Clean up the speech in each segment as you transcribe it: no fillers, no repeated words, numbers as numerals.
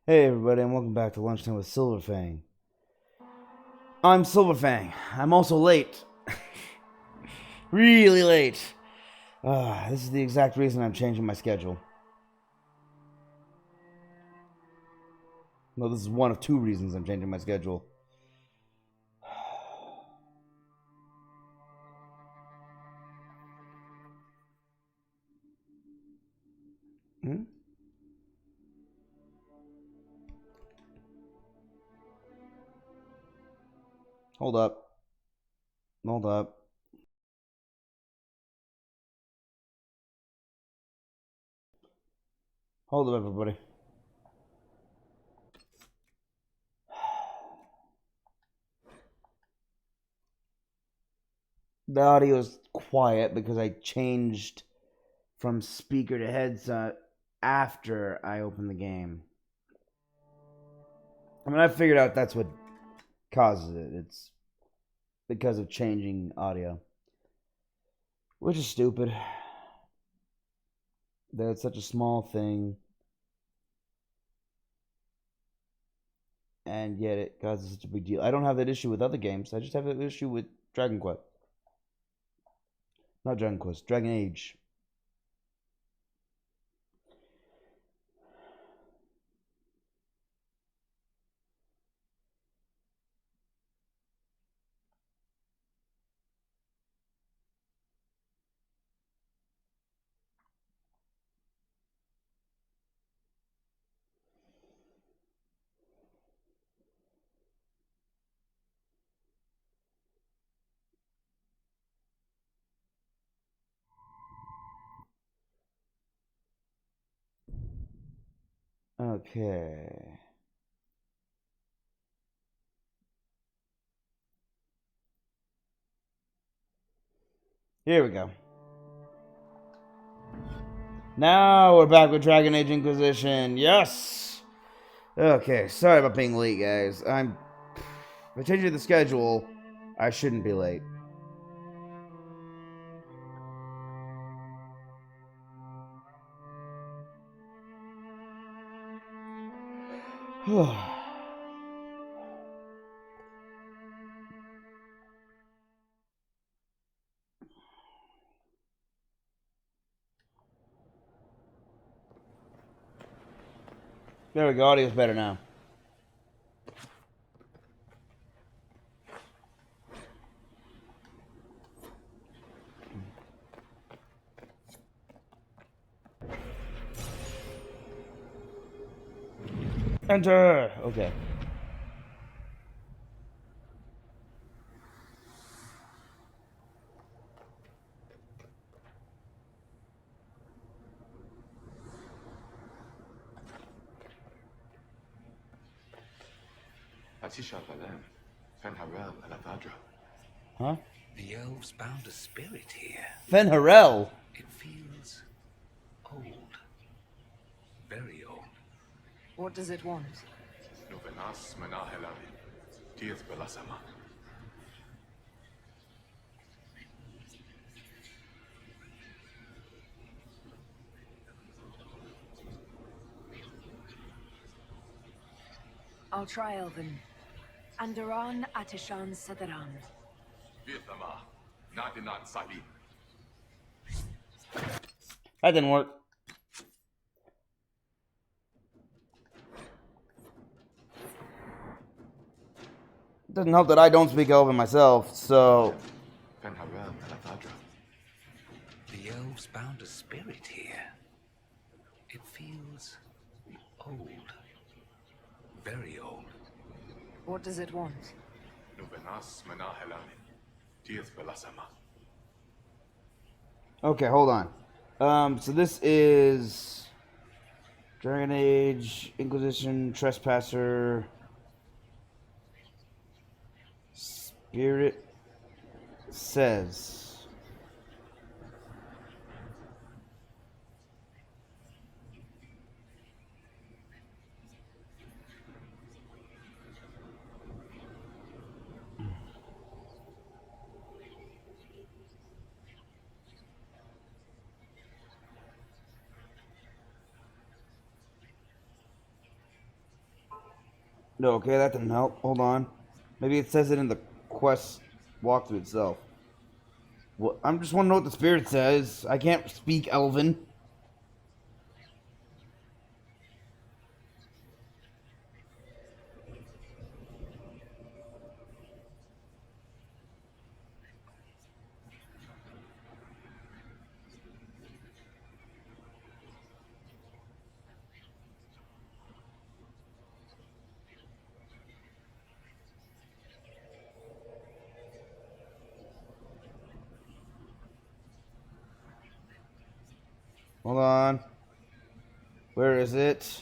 Hey everybody, and welcome back to Lunchtime with Silverfang. I'm Silverfang. I'm also late. Really late. This is the exact reason I'm changing my schedule. No, this is one of two reasons I'm changing my schedule. Hmm? Hold up. Hold up. Hold up, everybody. The audio is quiet because I changed from speaker to headset after I opened the game. I mean, I figured out that's what causes it. It's because of changing audio, which is stupid. That's such a small thing, and yet it causes such a big deal. I don't have that issue with other games. I just have that issue with Dragon Quest. Not Dragon Quest, Dragon Age. Okay. Here we go. Now we're back with Dragon Age Inquisition. Yes! Okay, sorry about being late, guys. If I change the schedule, I shouldn't be late. There we go, audio's better now. Enter! Okay. Huh? The elves bound a spirit here. Fenharel! It feels old. Very old. What does it want? I'll try Elven. Andaran Atishan Sadaran. That didn't work. It doesn't help that I don't speak Elven myself, so... The elves bound a spirit here. It feels old. Very old. What does it want? Okay, hold on. So this is Dragon Age, Inquisition, Trespasser, Spirit says. No, okay, that didn't help. Hold on. Maybe it says it in the quest walkthrough itself. Well, I'm just want to know what the spirit says. I can't speak Elven. Hold on. Where is it?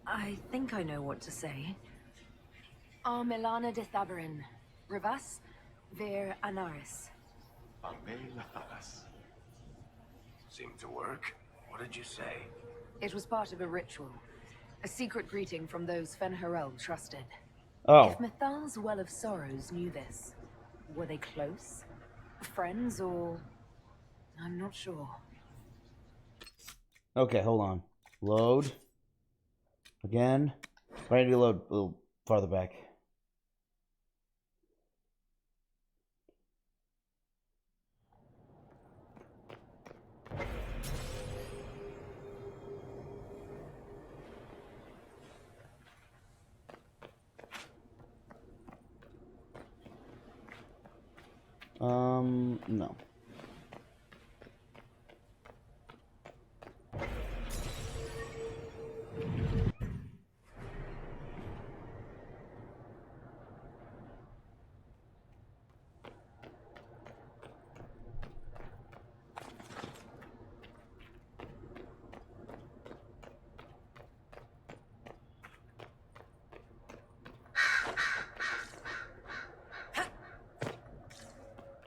I think I know what to say. Milana de Thabarin. Rivas, Ver Anaris. Amelas. Seemed to work. What did you say? It was part of a ritual. A secret greeting from those Fen'Harel trusted. Oh. If Mithal's Well of Sorrows knew this, were they close? Friends or... I'm not sure. Okay, hold on. Load. Again. I need to load a little farther back. No.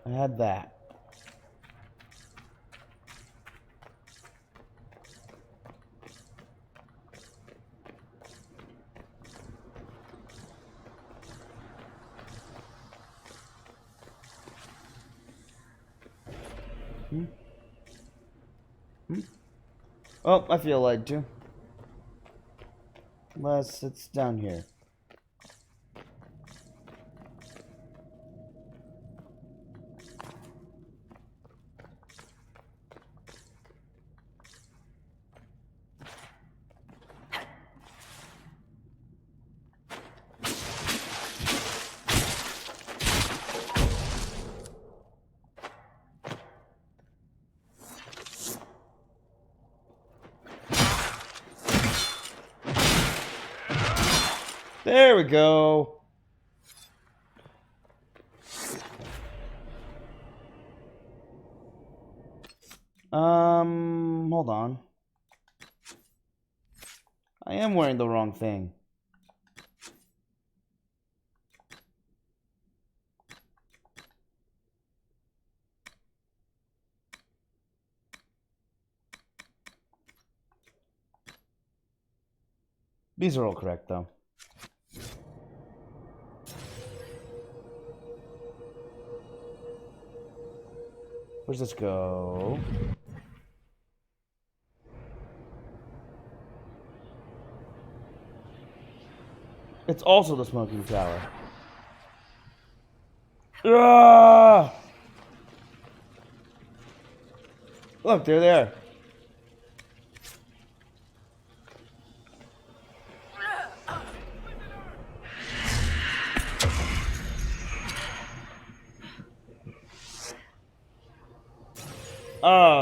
I had that. Oh, I feel lied to. Unless it's down here. There we go. Hold on. I am wearing the wrong thing. These are all correct, though. Where's this go? It's also the smoking tower. Ah! Look, they're there.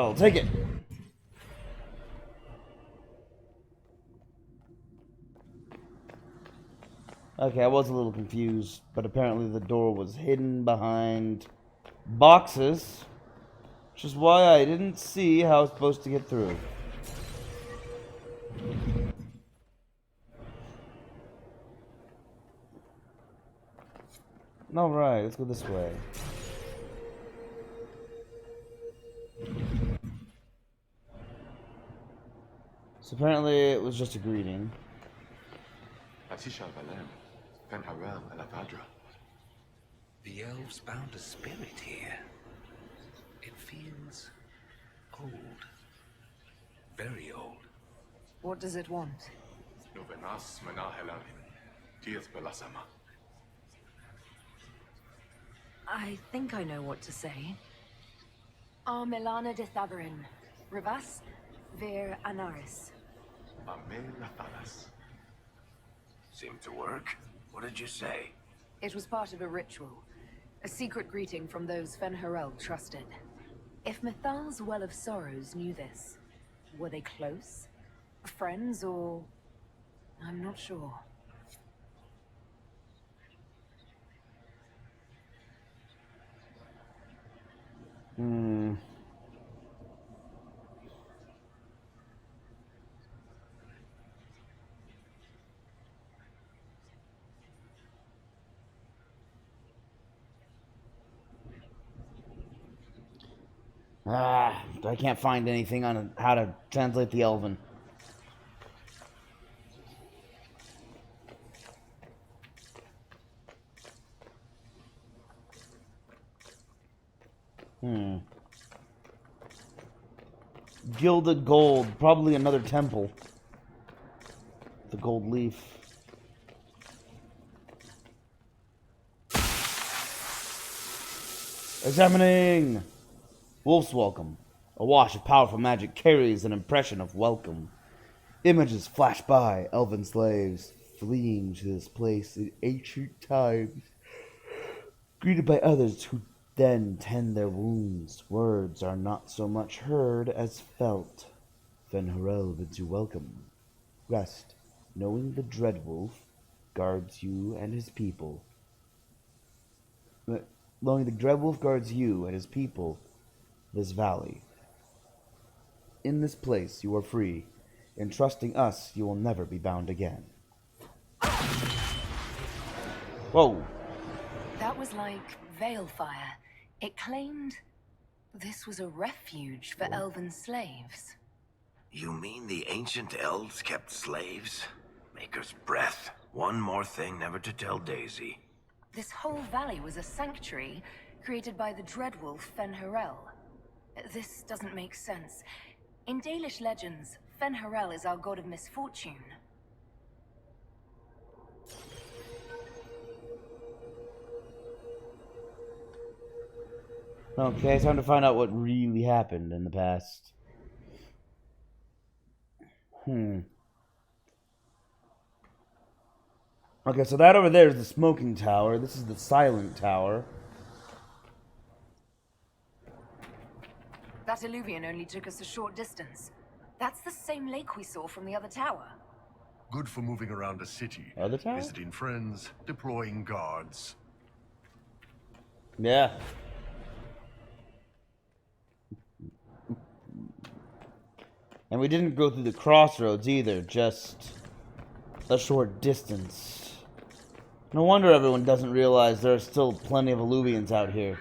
I'll take it. Okay, I was a little confused, but apparently the door was hidden behind boxes, which is why I didn't see how I was supposed to get through. Alright, let's go this way. So apparently it was just a greeting. The elves bound a spirit here. It feels old. Very old. What does it want? I think I know what to say. Milana de Thaverin. Rivas, Vir Anaris. Seemed to work. What did you say? It was part of a ritual. A secret greeting from those Fen'Harel trusted. If Mithal's Well of Sorrows knew this, were they close? Friends or... I'm not sure. I can't find anything on how to translate the Elven. Gilded gold, probably another temple. The gold leaf. Examining! Wolf's Welcome. A wash of powerful magic carries an impression of welcome. Images flash by, elven slaves fleeing to this place in ancient times, greeted by others who then tend their wounds. Words are not so much heard as felt. Fen'Harel bids you welcome. Rest, knowing the Dreadwolf guards you and his people. Knowing the Dreadwolf guards you and his people, this valley. In this place you are free. In trusting us, you will never be bound again. Whoa. That was like Veilfire. It claimed this was a refuge for elven slaves. You mean the ancient elves kept slaves? Maker's breath. One more thing never to tell Daisy. This whole valley was a sanctuary created by the Dreadwolf Fen'Harel. This doesn't make sense. In Dalish legends, Fen'Harel is our god of misfortune. Okay, time to find out what really happened in the past. Okay, so that over there is the smoking tower. This is the silent tower. That illuvian only took us a short distance. That's the same lake we saw from the other tower. Good for moving around a city, Other tower? visiting friends, deploying guards. Yeah. And we didn't go through the crossroads either, just a short distance. No wonder everyone doesn't realize there are still plenty of illuvians out here.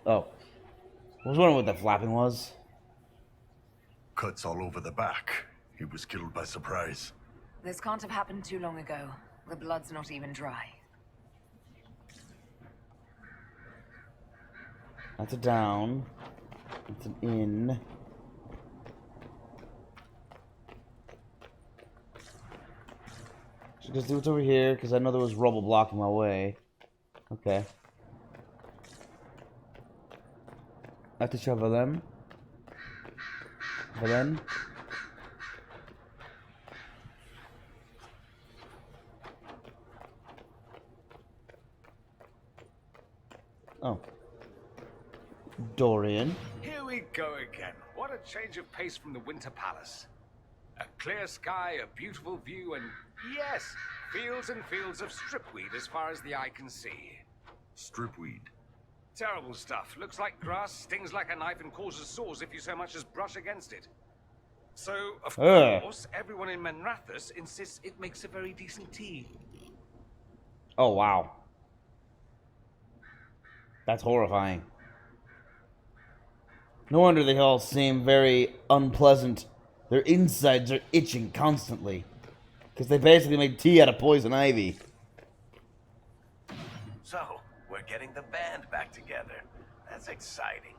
Oh. I was wondering what that flapping was. Cuts all over the back. He was killed by surprise. This can't have happened too long ago. The blood's not even dry. That's a down. That's an in. Should just do what's over here, because I know there was rubble blocking my way. Okay. Atisha Valem. Valen. Oh. Dorian. Here we go again. What a change of pace from the Winter Palace. A clear sky, a beautiful view, and yes, fields and fields of stripweed as far as the eye can see. Stripweed. Terrible stuff. Looks like grass, stings like a knife, and causes sores if you so much as brush against it. So, of course, everyone in Manrathus insists it makes a very decent tea. Oh, wow. That's horrifying. No wonder they all seem very unpleasant. Their insides are itching constantly. Because they basically make tea out of poison ivy. So, we're getting the band back together. That's exciting.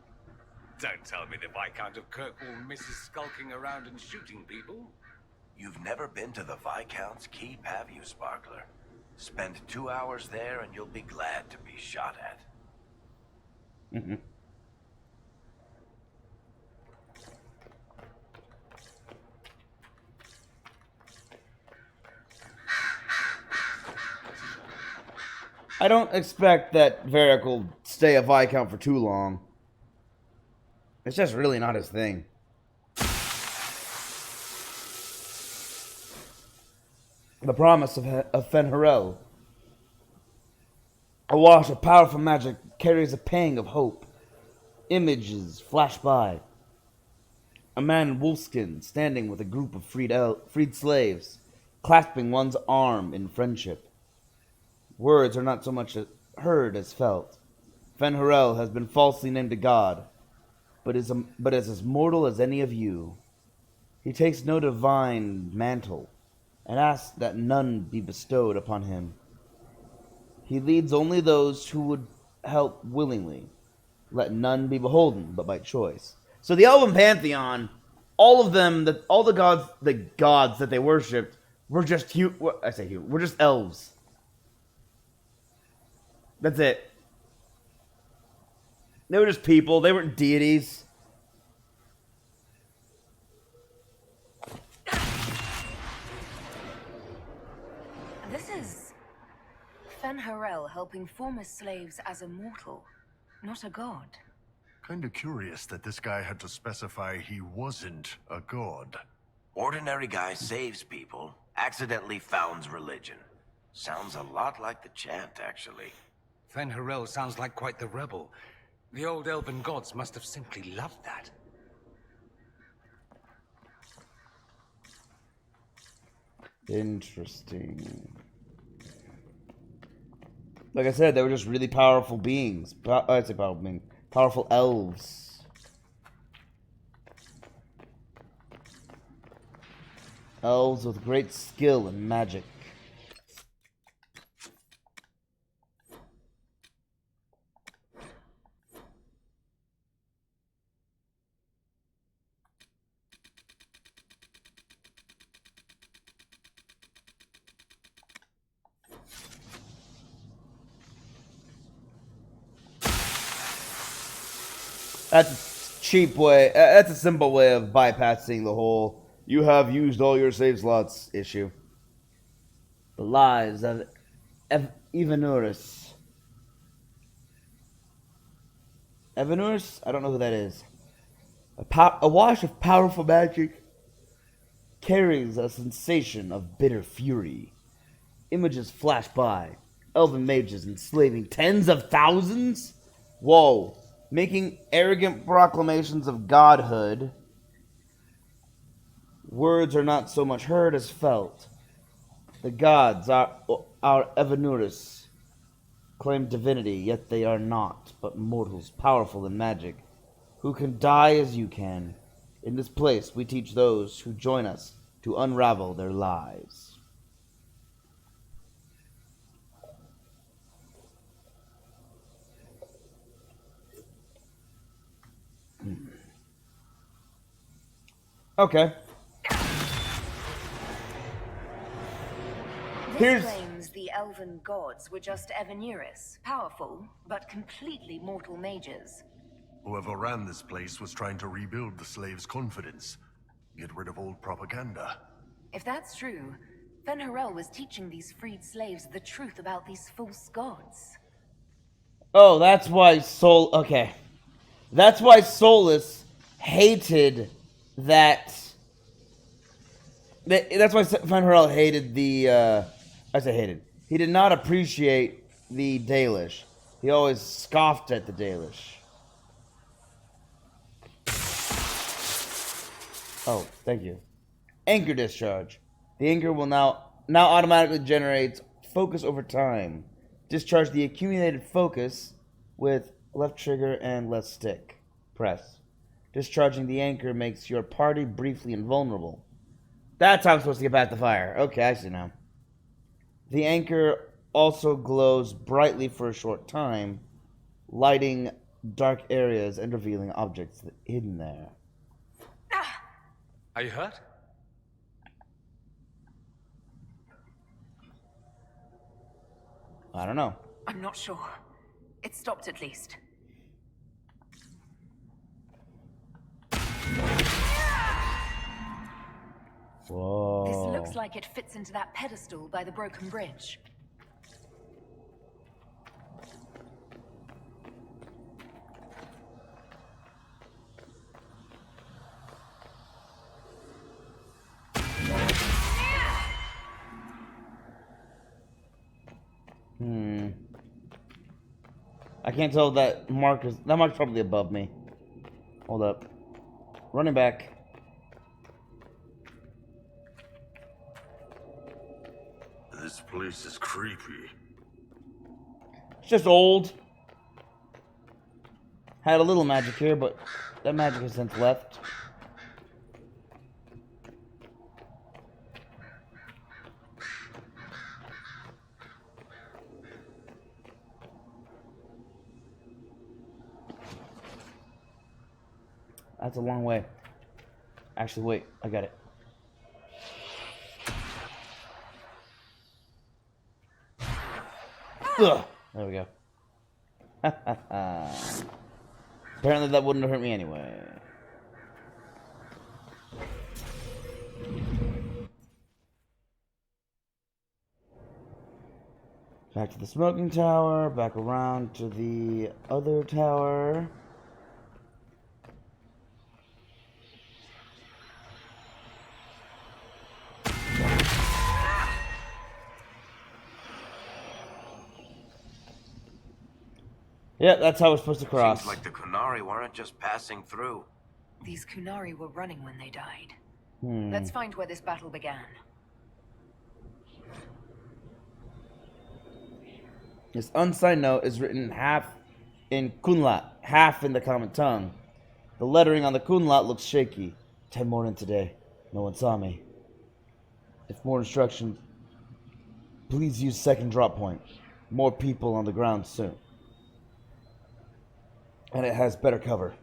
Don't tell me the Viscount of Kirkwall misses skulking around and shooting people. You've never been to the Viscount's keep, have you, Sparkler? Spend 2 hours there and you'll be glad to be shot at. Mm-hmm. I don't expect that Varric will stay a Viscount for too long. It's just really not his thing. The promise of Fen'Harel. A wash of powerful magic carries a pang of hope. Images flash by. A man in wolfskin standing with a group of freed slaves, clasping one's arm in friendship. Words are not so much heard as felt. Fen'Harel has been falsely named a god, but is as mortal as any of you. He takes no divine mantle, and asks that none be bestowed upon him. He leads only those who would help willingly. Let none be beholden, but by choice. So the Elven Pantheon, all of them, all the gods that they worshipped, were just were just elves. That's it. They were just people. They weren't deities. This is Fen'Harel helping former slaves as a mortal, not a god. Kinda curious that this guy had to specify he wasn't a god. Ordinary guy saves people, accidentally founds religion. Sounds a lot like the chant, actually. Fen'Harel sounds like quite the rebel. The old elven gods must have simply loved that. Interesting. Like I said, they were just really powerful beings. I'd say powerful beings. Powerful elves. Elves with great skill and magic. That's a cheap way. That's a simple way of bypassing the whole "you have used all your save slots" issue. The lies of Evanurus. Evanurus? I don't know who that is. A wash of powerful magic carries a sensation of bitter fury. Images flash by. Elven mages enslaving tens of thousands? Whoa. Making arrogant proclamations of godhood. Words are not so much heard as felt. The gods, our Evanurus, claim divinity, yet they are not, but mortals powerful in magic, who can die as you can. In this place we teach those who join us to unravel their lives. Okay. This claims the elven gods were just Evanurus, powerful, but completely mortal mages. Whoever ran this place was trying to rebuild the slaves' confidence. Get rid of old propaganda. If that's true, Fen'Harel was teaching these freed slaves the truth about these false gods. Oh, that's why Okay. That's why Solus hated that. That's why Van Harel hated the. I say hated. He did not appreciate the Dalish. He always scoffed at the Dalish. Oh, thank you. Anchor discharge. The anchor will now automatically generates focus over time. Discharge the accumulated focus with left trigger and left stick. Press. Discharging the anchor makes your party briefly invulnerable. That's how I'm supposed to get back the fire. Okay, I see now. The anchor also glows brightly for a short time, lighting dark areas and revealing objects hidden there. Are you hurt? I don't know. I'm not sure. It stopped at least. Whoa. This looks like it fits into that pedestal by the broken bridge. I can't tell if that mark is... That mark's probably above me. Hold up. Running back. This place is creepy. It's just old. Had a little magic here, but that magic has since left. That's a long way. Actually, wait. I got it. Ugh. There we go. Apparently that wouldn't have hurt me anyway. Back to the smoking tower, back around to the other tower. Yeah, that's how we're supposed to cross. Seems like the Kunari weren't just passing through. These Kunari were running when they died. Let's find where this battle began. This unsigned note is written half in Kunlat, half in the common tongue. The lettering on the Kunlat looks shaky. 10 morning today. No one saw me. If more instructions, please use second drop point. More people on the ground soon. And it has better cover.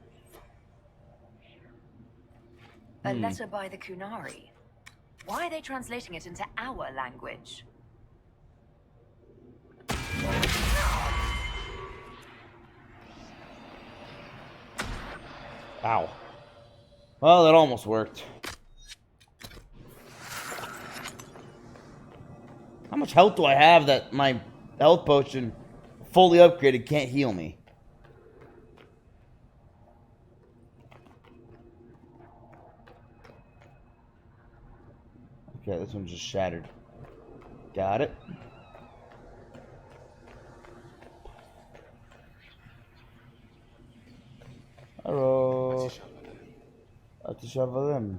A letter by the Kunari. Why are they translating it into our language? Ow. Well, that almost worked. How much health do I have that my health potion, fully upgraded, can't heal me? Okay, this one just shattered. Got it. Hello. Atishavalem.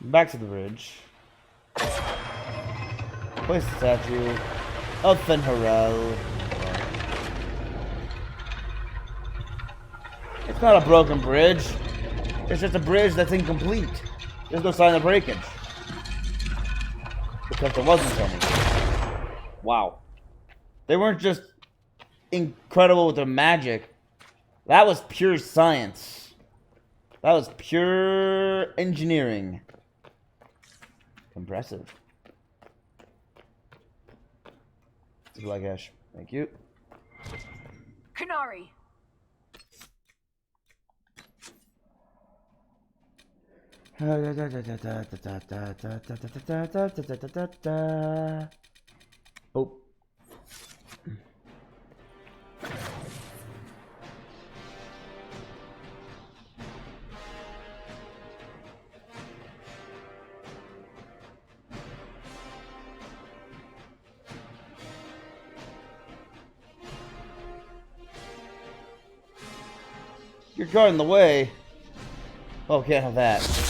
Back to the bridge. Place the statue of Fenharel. It's not a broken bridge. It's just a bridge that's incomplete. There's no sign of breakage. Because there wasn't any. Wow. They weren't just incredible with their magic. That was pure science. That was pure engineering. Impressive. Black ash. Thank you. Kunari! Oh. You're guarding the way. Oh, can't have that.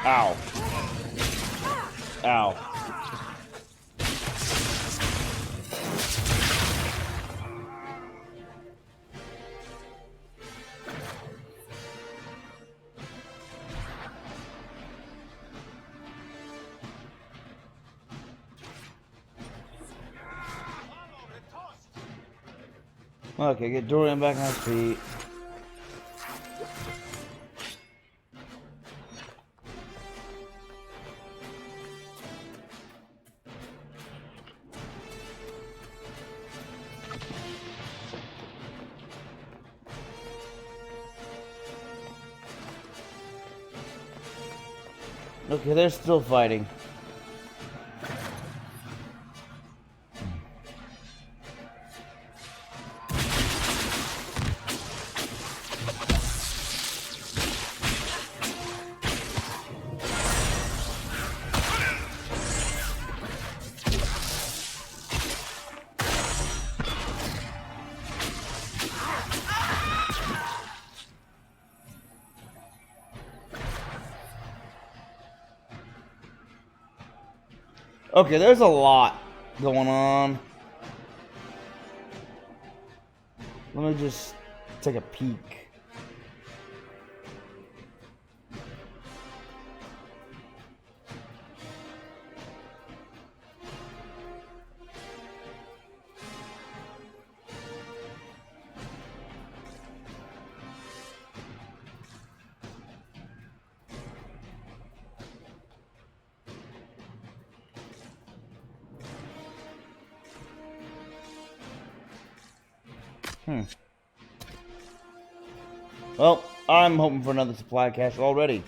Ow. Ow. Okay, get Dorian back on his feet. Okay, they're still fighting. Okay, there's a lot going on. Let me just take a peek. Well, I'm hoping for another supply cache already.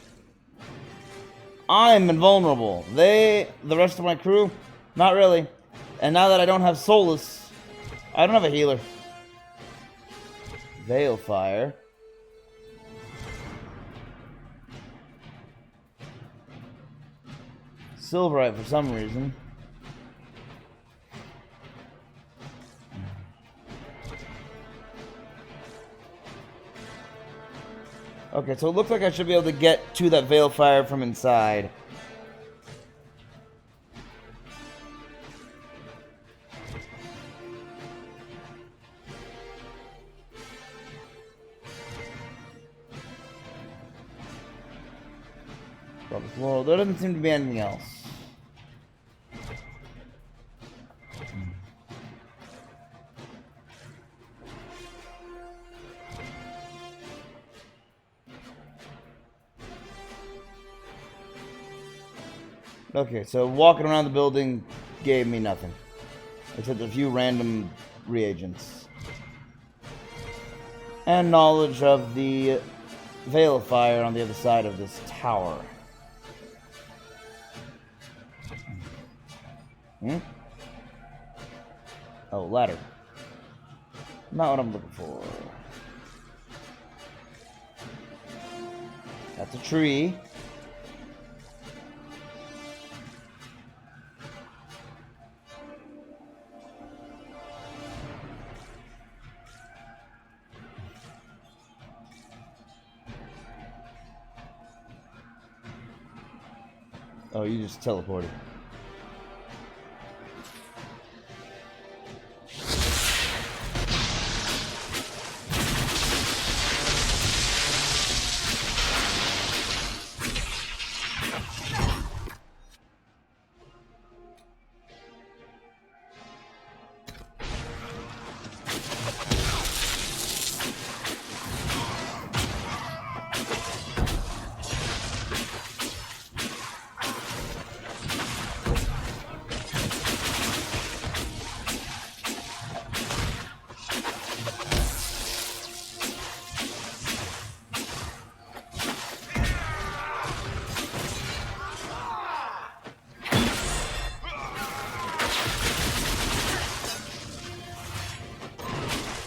I'm invulnerable. The rest of my crew, not really. And now that I don't have Solus, I don't have a healer. Veilfire. Silverite for some reason. Okay, so it looks like I should be able to get to that Veilfire from inside. Well, there doesn't seem to be anything else. Okay, so walking around the building gave me nothing. Except a few random reagents. And knowledge of the Veil of Fire on the other side of this tower. Oh, ladder. Not what I'm looking for. That's a tree. Oh, you just teleported.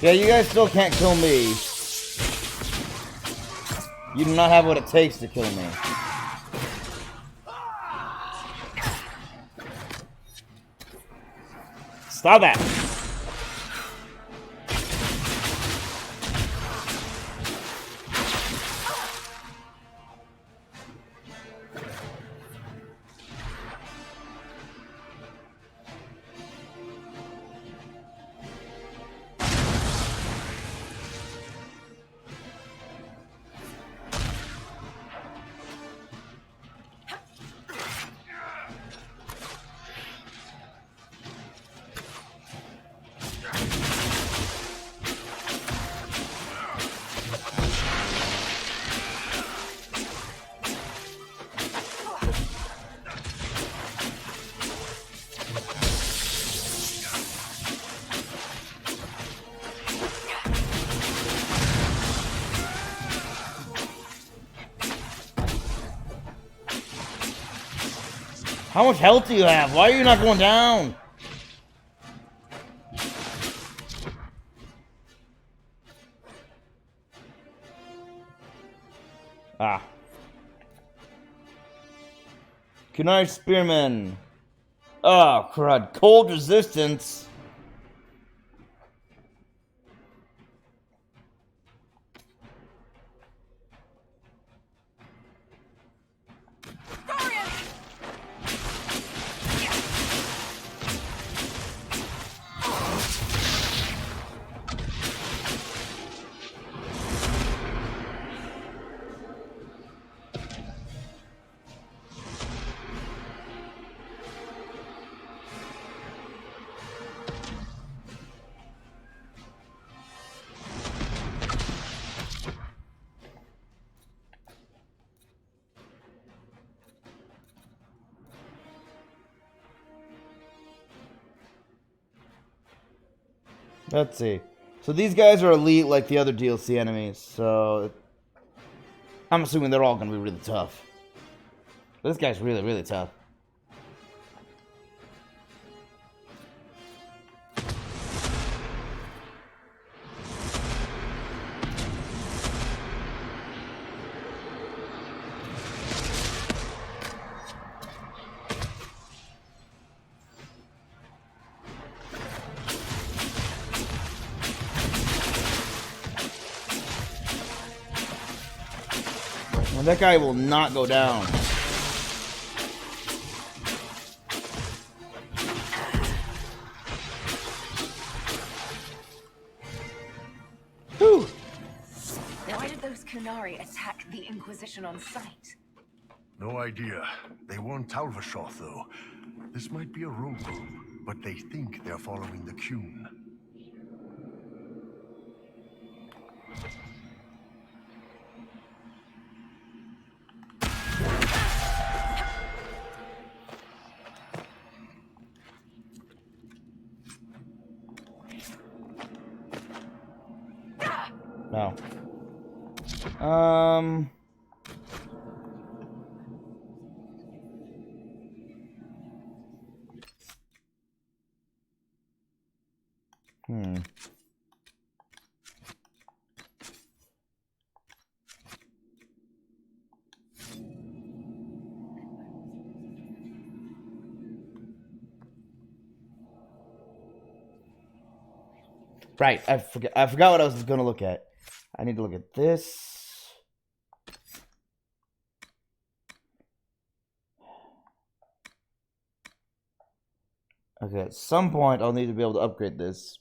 Yeah, you guys still can't kill me. You do not have what it takes to kill me. Stop that! How much health do you have? Why are you not going down? Ah. Kunai Spearman. Oh, crud. Cold resistance. Let's see. So these guys are elite like the other DLC enemies, so I'm assuming they're all going to be really tough. But this guy's really, really tough. And that guy will not go down. Whew. Why did those Kunari attack the Inquisition on sight? No idea. They want Talvashoth, though. This might be a rogue group, but they think they're following the Qun. No. Right, I forgot what I was gonna look at. I need to look at this. Okay, at some point I'll need to be able to upgrade this.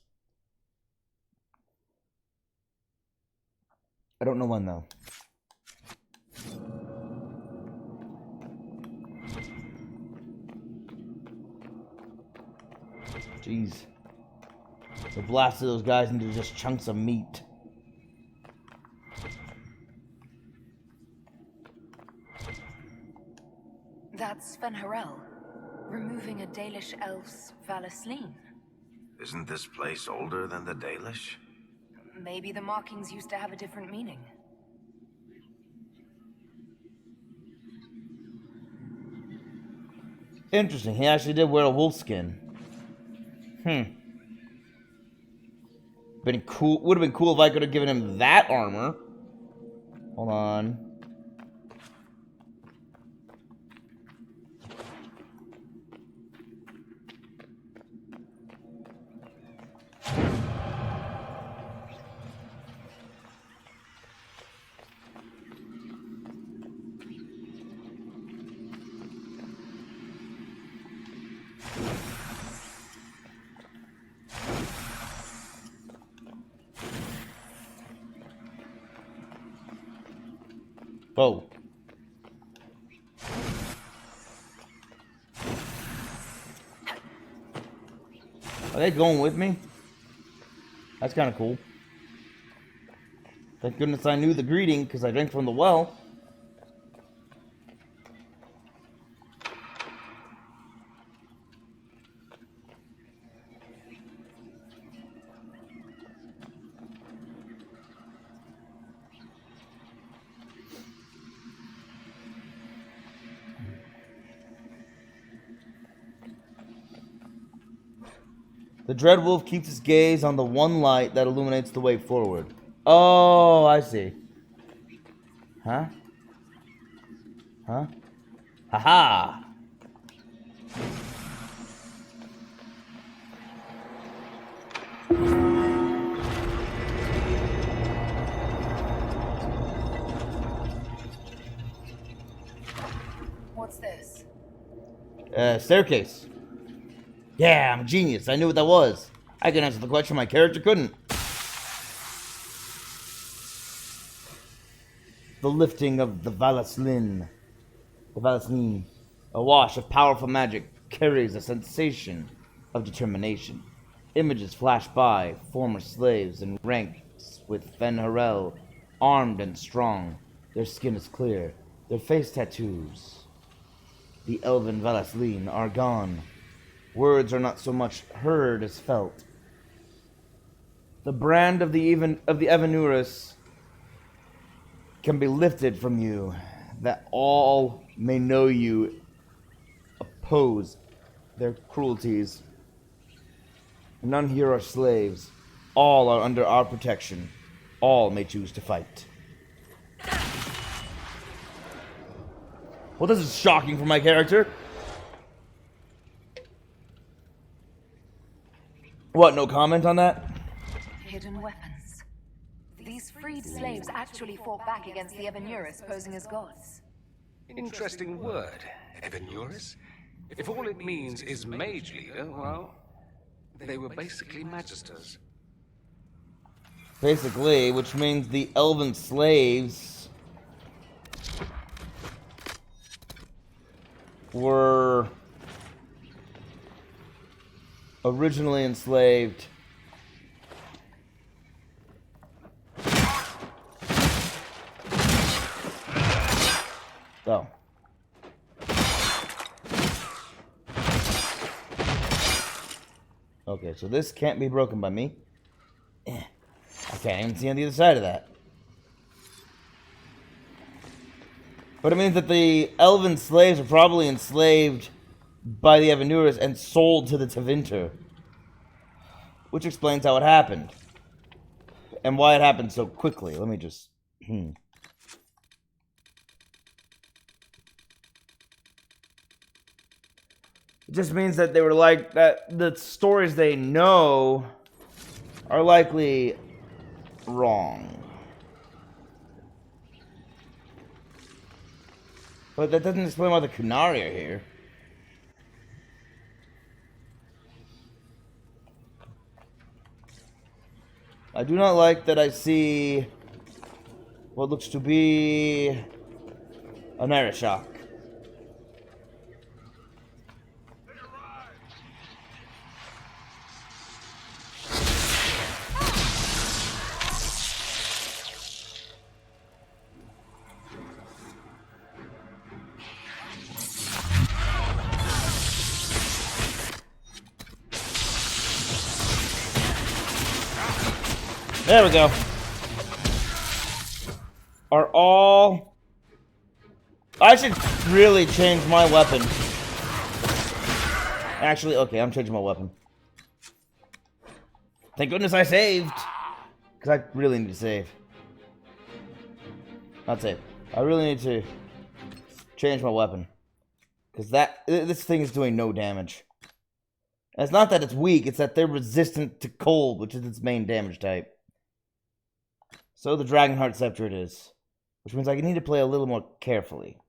I don't know when though. Jeez. The blast of those guys into just chunks of meat. That's Fenharel, removing a Dalish elf's Valasleen. Isn't this place older than the Dalish? Maybe the markings used to have a different meaning. Interesting. He actually did wear a wolf skin. Been cool. Would have been cool if I could have given him that armor. Hold on. Whoa. Are they going with me? That's kind of cool. Thank goodness I knew the greeting, because I drank from the well. The Dread Wolf keeps his gaze on the one light that illuminates the way forward. Oh, I see. Huh? Huh? Haha! What's this? Staircase. Yeah, I'm a genius. I knew what that was. I can answer the question my character couldn't. The lifting of the Valasleen. The Valasleen. A wash of powerful magic carries a sensation of determination. Images flash by, former slaves in ranks with Fenharel, armed and strong. Their skin is clear. Their face tattoos. The elven Valasleen are gone. Words are not so much heard as felt. The brand of the Evanurus can be lifted from you, that all may know you oppose their cruelties. None here are slaves. All are under our protection. All may choose to fight. Well, this is shocking for my character. What, no comment on that? Hidden weapons. These freed slaves actually fought back against the Evanurus posing as gods. Interesting word, Evanurus. If all it means is mage leader, well, they were basically magisters. Basically, which means the elven slaves were originally enslaved. Oh. Okay, so this can't be broken by me. I can't even see on the other side of that. But it means that the elven slaves are probably enslaved by the Evanurus and sold to the Tevinter. Which explains how it happened. And why it happened so quickly. Let me just... It just means that they were like... that the stories they know are likely wrong. But that doesn't explain why the Kunari are here. I do not like that I see what looks to be an air shock. There we go. Are all... I should really change my weapon. Actually, okay, I'm changing my weapon. Thank goodness I saved. Because I really need to save. Not save. I really need to change my weapon. Because this thing is doing no damage. And it's not that it's weak, it's that they're resistant to cold, which is its main damage type. So the Dragonheart Scepter it is. Which means I need to play a little more carefully.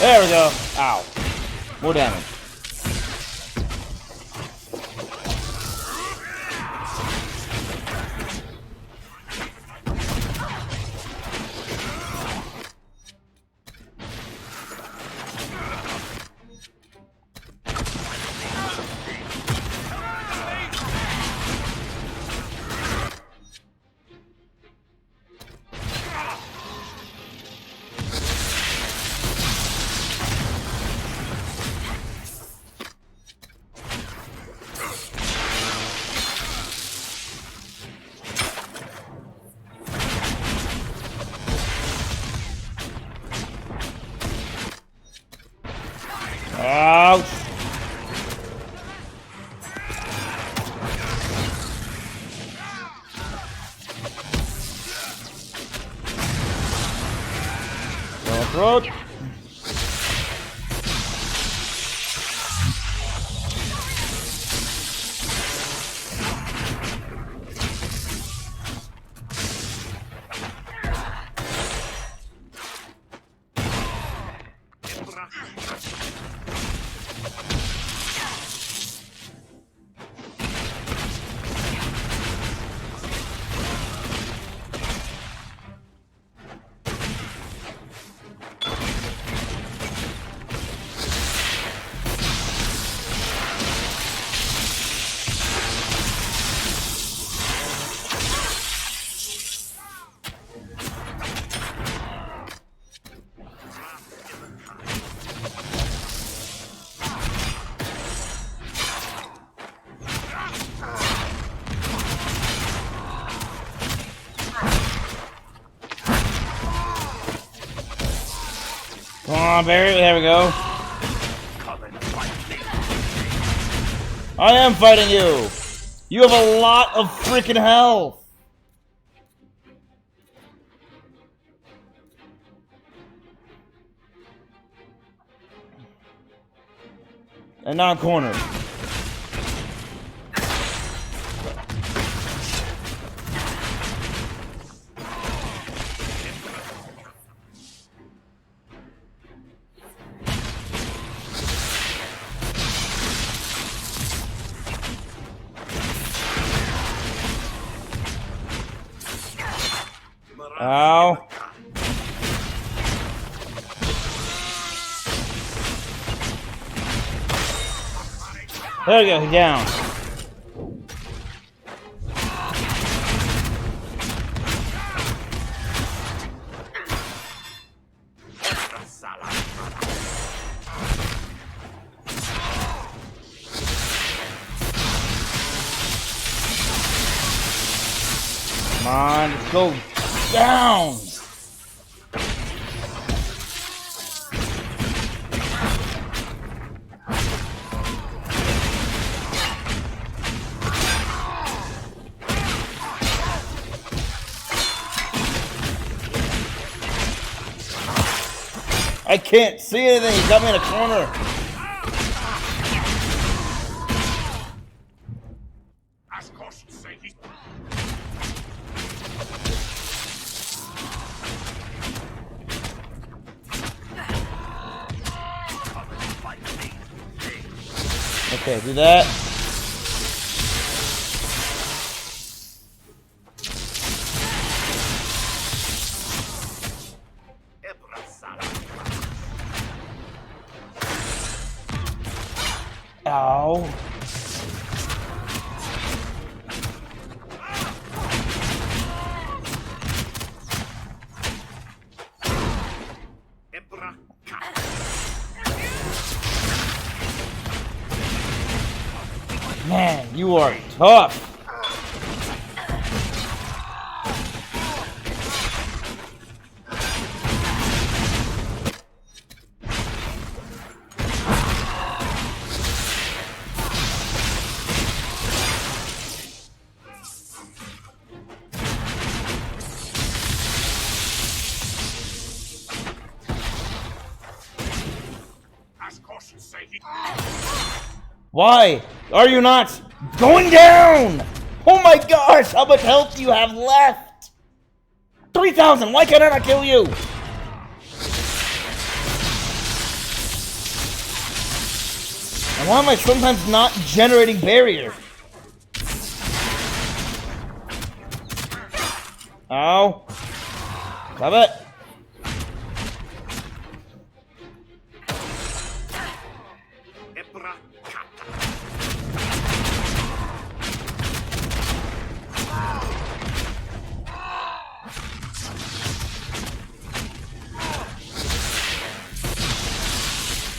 There we go. Ow. More damage. Ouch! Throat. Come on, Barry. There we go. I am fighting you. You have a lot of freaking health. And now I'm cornered. Ow. There we go, he's down. Come on, let's go down. I can't see anything. He got me in a corner. Okay, do that. Ow. Man, you are tough. Why are you not going down? Oh my gosh, how much health do you have left? 3,000, why can't I not kill you? And why am I sometimes not generating barrier? Ow. Stop it.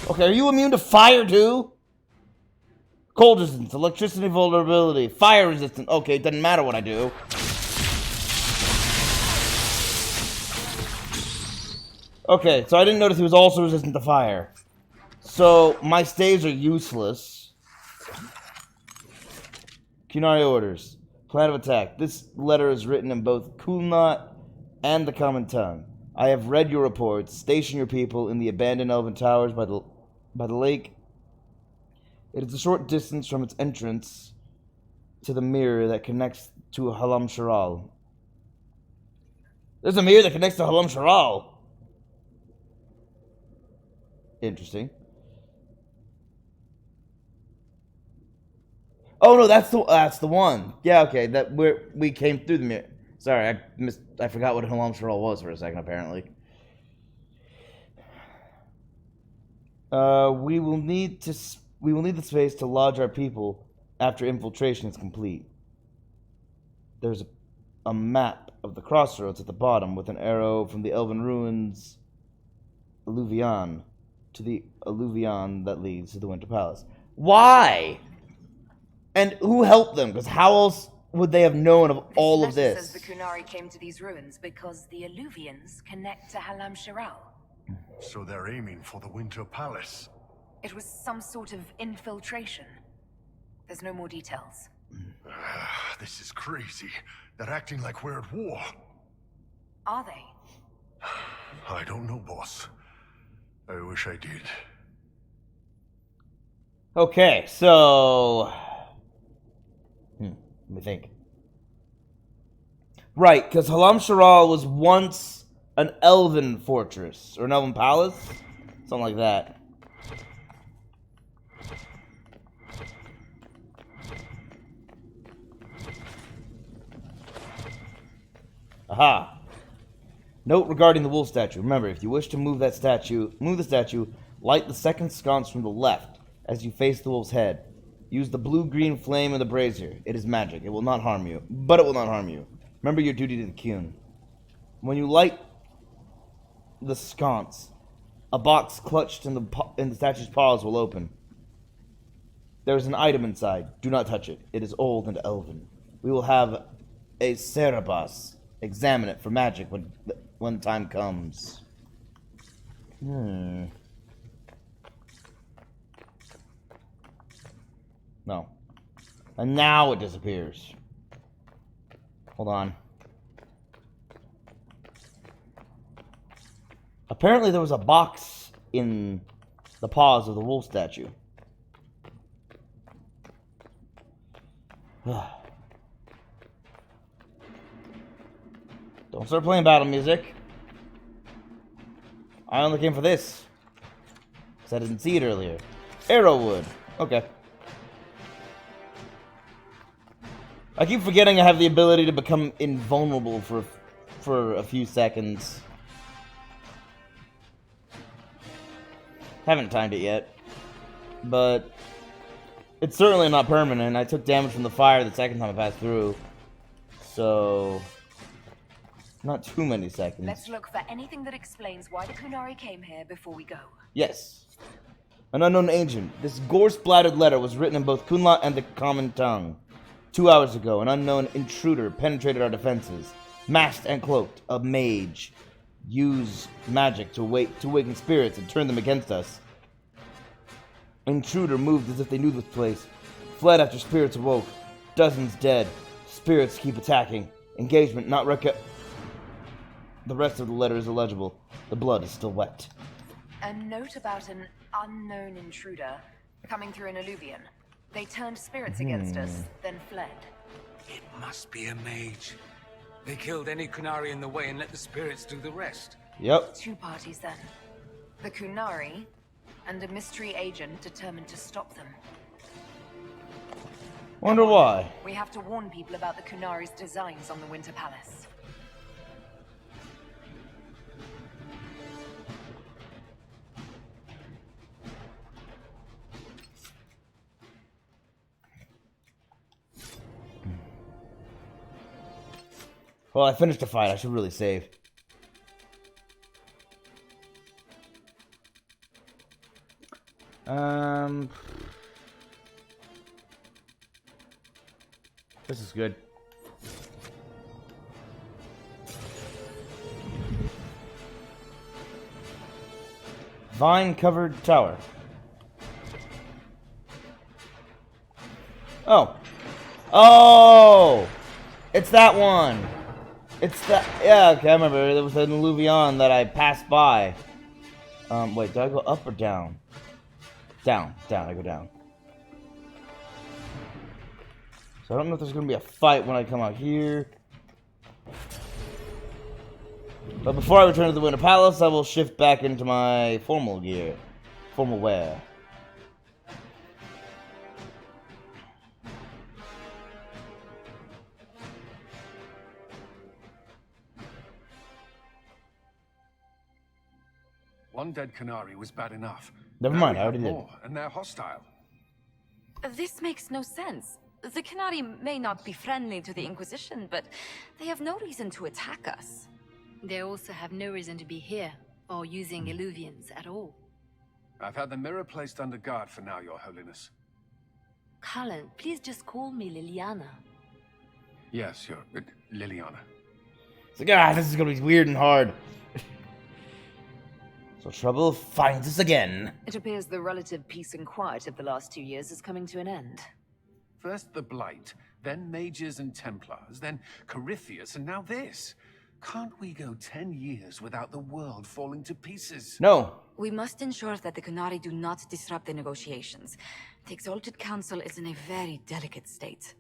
Okay, are you immune to fire too? Cold resistance, electricity vulnerability, fire resistance. Okay, it doesn't matter what I do. Okay, so I didn't notice he was also resistant to fire. So my staves are useless. Kunari orders. Plan of attack. This letter is written in both Kulnat and the common tongue. I have read your reports. Station your people in the abandoned elven towers by the lake. It is a short distance from its entrance to the mirror that connects to Halam Sharal. There's a mirror that connects to Halam Sharal. Interesting. Oh no, that's the one. Yeah, okay. That we came through the mirror. Sorry, I forgot what Halam Sharal was for a second. Apparently. We will need the space to lodge our people after infiltration is complete. There's a map of the crossroads at the bottom with an arrow from the Elven Ruins Alluvion to the Alluvion that leads to the Winter Palace. Why? And who helped them? Because how else would they have known of all of this? Says the Kunari came to these ruins because the Alluvians connect to Halam Sharal. So they're aiming for the Winter Palace. It was some sort of infiltration. There's no more details. This is crazy. They're acting like we're at war. Are they? I don't know, boss. I wish I did. Okay, so... let me think. Right, because Halam Sharal was once an elven fortress, or an elven palace? Something like that. Aha! Note regarding the wolf statue. Remember, if you wish to move the statue, light the second sconce from the left as you face the wolf's head. Use the blue-green flame of the brazier. It is magic. It will not harm you. But it will not harm you. Remember your duty to the Kyun. When you light the sconce, a box clutched in the statue's paws will open. There is an item inside. Do not touch it. It is old and elven. We will have a Cerebos examine it for magic when time comes. No. And now it disappears. Hold on. Apparently there was a box in the paws of the wolf statue. Don't start playing battle music. I only came for this. Because I didn't see it earlier. Arrowwood. Okay. I keep forgetting I have the ability to become invulnerable for a few seconds. Haven't timed it yet. But it's certainly not permanent. I took damage from the fire the second time I passed through. So not too many seconds. Let's look for anything that explains why the Kunari came here before we go. Yes. An unknown ancient. This gore-splattered letter was written in both Kunla and the common tongue. 2 hours ago, an unknown intruder penetrated our defenses. Masked and cloaked, a mage used magic to awaken spirits and turn them against us. Intruder moved as if they knew this place. Fled after spirits awoke. Dozens dead. Spirits keep attacking. Engagement not The rest of the letter is illegible. The blood is still wet. A note about an unknown intruder coming through an alluvion. They turned spirits against us, then fled. It must be a mage. They killed any Kunari in the way and let the spirits do the rest. Yep. Two parties then. The Kunari and a mystery agent determined to stop them. Wonder why. We have to warn people about the Kunari's designs on the Winter Palace. Well, I finished the fight. I should really save. This is good. Vine-covered tower. Oh. Oh! It's that one! It's that... Yeah, okay, I remember. There was an alluvion that I passed by. Wait, do I go up or down? Down. I go down. So I don't know if there's going to be a fight when I come out here. But before I return to the Winter Palace, I will shift back into my formal gear. Formal wear. One dead Kunari was bad enough. Never Now mind, we I already have did. more, and they're hostile. This makes no sense. The Kunari may not be friendly to the Inquisition, but they have no reason to attack us. They also have no reason to be here, or using illuvians at all. I've had the mirror placed under guard for now, Your Holiness. Cullen, please just call me Liliana. Yes, Your... Liliana. It's like, this is gonna be weird and hard. So trouble finds us again. It appears the relative peace and quiet of the last 2 years is coming to an end. First the Blight, then Mages and Templars, then Corypheus, and now this. Can't we go 10 years without the world falling to pieces? No. We must ensure that the Kunari do not disrupt the negotiations. The Exalted Council is in a very delicate state.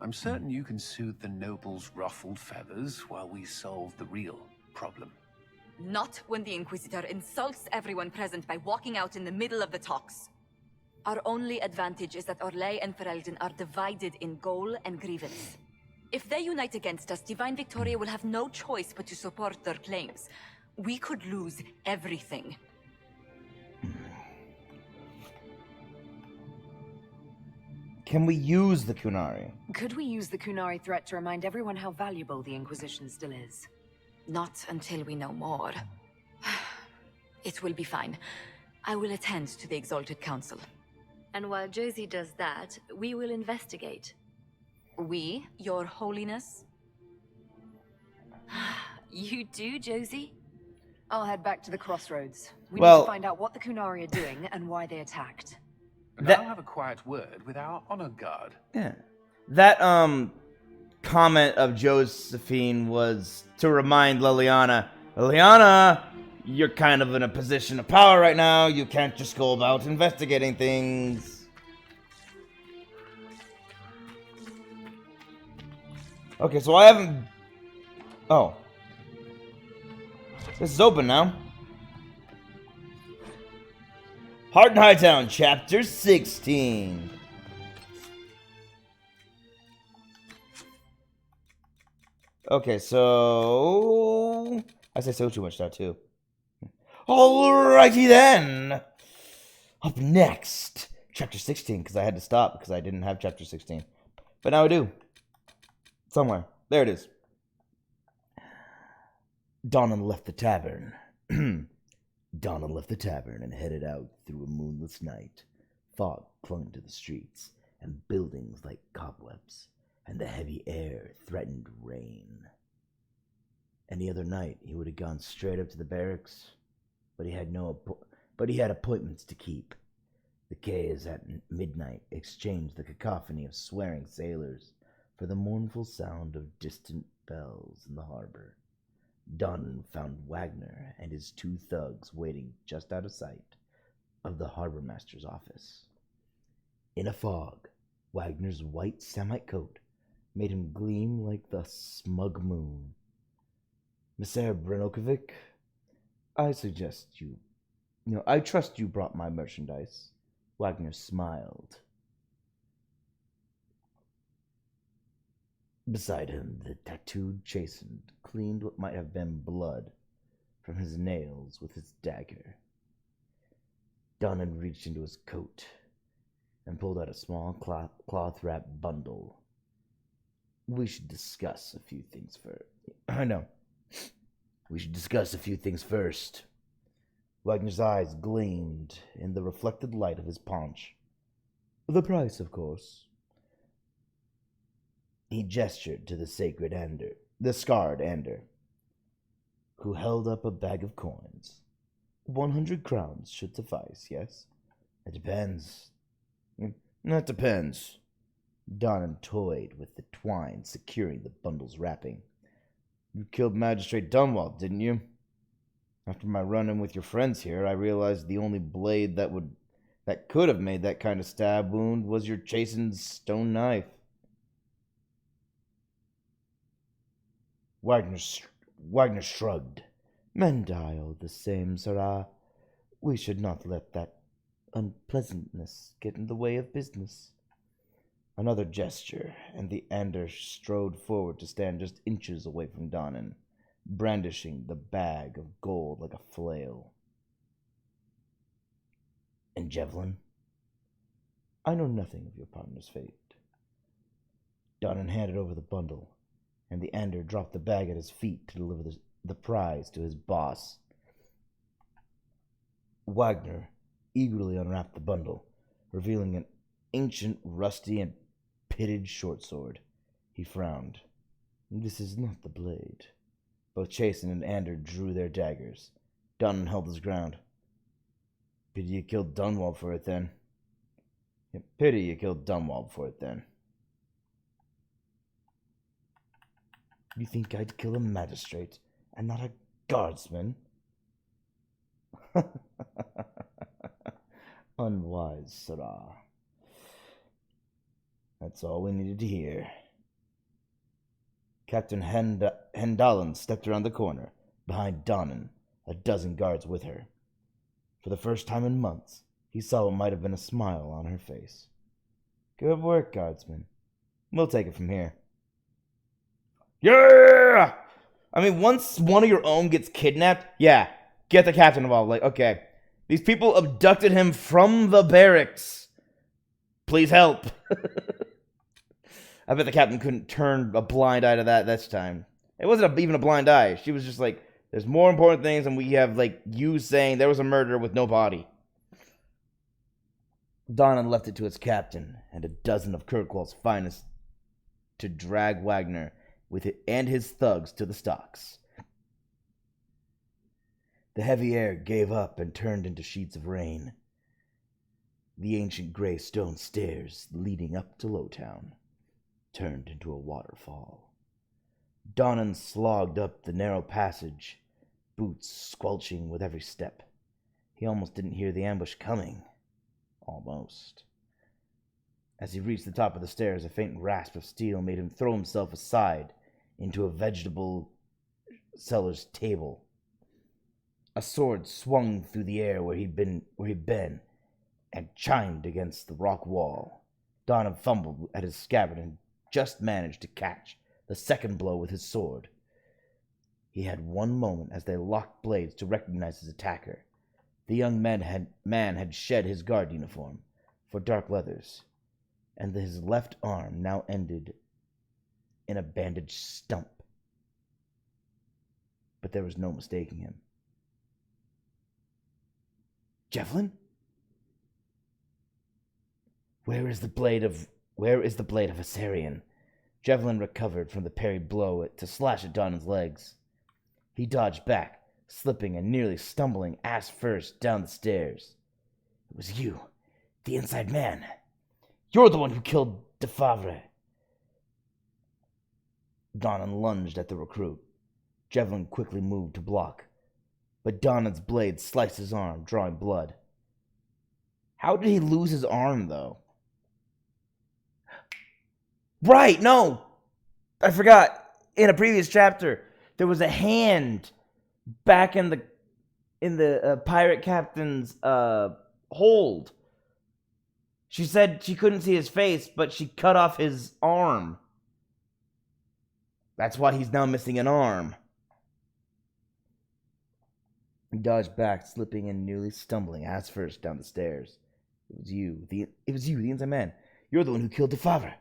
I'm certain you can soothe the nobles' ruffled feathers while we solve the real problem. Not when the Inquisitor insults everyone present by walking out in the middle of the talks. Our only advantage is that Orlais and Ferelden are divided in goal and grievance. If they unite against us, Divine Victoria will have no choice but to support their claims. We could lose everything. Can we use the Kunari? Could we use the Kunari threat to remind everyone how valuable the Inquisition still is? Not until we know more. It will be fine. I will attend to the Exalted Council. And while Josie does that, we will investigate. We, Your Holiness? You do, Josie? I'll head back to the crossroads. We Well- need to find out what the Kunari are doing and why they attacked. And That- I'll have a quiet word with our honor guard. Yeah. That, comment of Josephine was to remind Liliana, you're kind of in a position of power right now. You can't just go about investigating things. Okay, so I haven't... Oh. This is open now. Heart in Hightown, Chapter 16. Okay, so... I say so too much now, too. Alrighty then! Up next, Chapter 16, because I had to stop because I didn't have Chapter 16. But now I do. Somewhere. There it is. Donna left the tavern. Donna left the tavern and headed out through a moonless night. Fog clung to the streets, and buildings like cobwebs, and the heavy air threatened rain. Any other night, he would have gone straight up to the barracks, but he had appointments to keep. The K's at midnight exchanged the cacophony of swearing sailors for the mournful sound of distant bells in the harbor. Donnan found Wagner and his 2 thugs waiting just out of sight of the harbor master's office. In a fog, Wagner's white samite coat made him gleam like the smug moon. Mr. Brenokovic, I suggest I trust you brought my merchandise. Wagner smiled. Beside him, the tattooed chastened cleaned what might have been blood from his nails with his dagger. Donnan reached into his coat and pulled out a small cloth-wrapped bundle. We should discuss a few things first. I know. We should discuss a few things first. Wagner's eyes gleamed in the reflected light of his paunch. The price, of course. He gestured to the scarred Ander, who held up a bag of coins. 100 crowns should suffice, yes? It depends. That depends. Donnan toyed with the twine securing the bundle's wrapping. You killed Magistrate Dunwald, didn't you? After my run-in with your friends here, I realized the only blade that could have made that kind of stab wound was your chastened stone knife. Wagner shrugged. Men die all the same, sirrah. We should not let that unpleasantness get in the way of business. Another gesture, and the Ander strode forward to stand just inches away from Donnan, brandishing the bag of gold like a flail. And Jevlin? I know nothing of your partner's fate. Donnan handed over the bundle, and the Ander dropped the bag at his feet to deliver the prize to his boss. Wagner eagerly unwrapped the bundle, revealing an ancient, rusty, and pitted short sword. He frowned. This is not the blade. Both Chasen and Ander drew their daggers. Donnan held his ground. Pity you killed Dunwald for it, then. Pity you killed Dunwald for it, then. You think I'd kill a magistrate and not a guardsman? Unwise, sirrah. That's all we needed to hear. Captain Hendalen stepped around the corner, behind Donnan, a dozen guards with her. For the first time in months, he saw what might have been a smile on her face. Good work, guardsman. We'll take it from here. Yeah! I mean, once one of your own gets kidnapped, yeah, get the captain involved. Like, okay, these people abducted him from the barracks. Please help. I bet the captain couldn't turn a blind eye to that this time. It wasn't even a blind eye. She was just like, there's more important things, and we have, like, you saying there was a murder with no body. Donnan left it to its captain and a dozen of Kirkwall's finest to drag Wagner with it and his thugs to the stocks. The heavy air gave up and turned into sheets of rain. The ancient gray stone stairs leading up to Lowtown turned into a waterfall. Donnan slogged up the narrow passage, boots squelching with every step. He almost didn't hear the ambush coming. Almost. As he reached the top of the stairs, a faint rasp of steel made him throw himself aside into a vegetable seller's table. A sword swung through the air where he'd been, and chimed against the rock wall. Donan fumbled at his scabbard and just managed to catch the second blow with his sword. He had one moment as they locked blades to recognize his attacker. The young man had shed his guard uniform for dark leathers, and his left arm now ended in a bandaged stump. But there was no mistaking him. Javelin? Where is the blade of Asarion? Javelin recovered from the parried blow to slash at Donan's legs. He dodged back, slipping and nearly stumbling ass first down the stairs. It was you, the inside man. You're the one who killed Defavre. Donan lunged at the recruit. Javelin quickly moved to block, but Donan's blade sliced his arm, drawing blood. How did he lose his arm, though? Right, no! I forgot. In a previous chapter, there was a hand back in the pirate captain's hold. She said she couldn't see his face, but she cut off his arm. That's why he's now missing an arm. He dodged back, slipping and nearly stumbling ass first down the stairs. It was you, the inside man. You're the one who killed Defavre.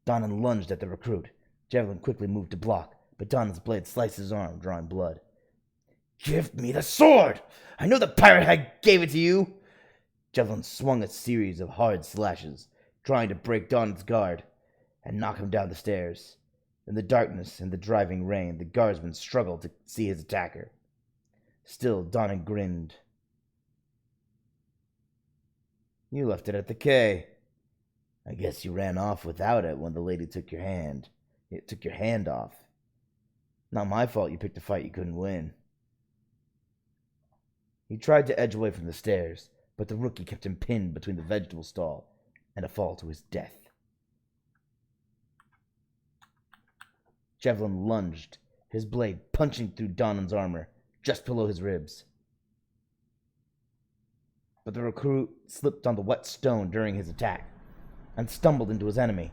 Donan lunged at the recruit. Javelin quickly moved to block, but Donan's blade sliced his arm, drawing blood. Give me the sword! I know the pirate hag gave it to you! Javelin swung a series of hard slashes, trying to break Donan's guard and knock him down the stairs. In the darkness and the driving rain, the guardsman struggled to see his attacker. Still, Donan grinned. You left it at the quay. I guess you ran off without it when the lady took your hand. It took your hand off. Not my fault you picked a fight you couldn't win. He tried to edge away from the stairs, but the rookie kept him pinned between the vegetable stall and a fall to his death. Javelin lunged, his blade punching through Donan's armor, just below his ribs. But the recruit slipped on the wet stone during his attack and stumbled into his enemy.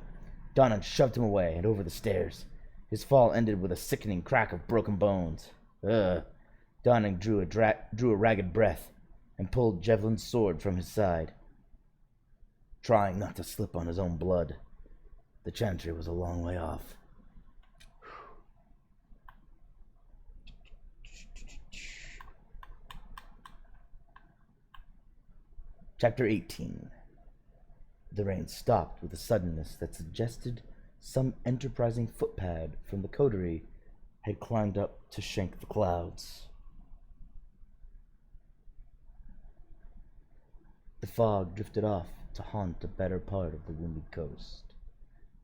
Donan shoved him away and over the stairs. His fall ended with a sickening crack of broken bones. Donan drew a ragged breath and pulled Javelin's sword from his side, trying not to slip on his own blood. The chantry was a long way off. Chapter 18. The rain stopped with a suddenness that suggested some enterprising footpad from the coterie had climbed up to shank the clouds. The fog drifted off to haunt a better part of the wounded coast,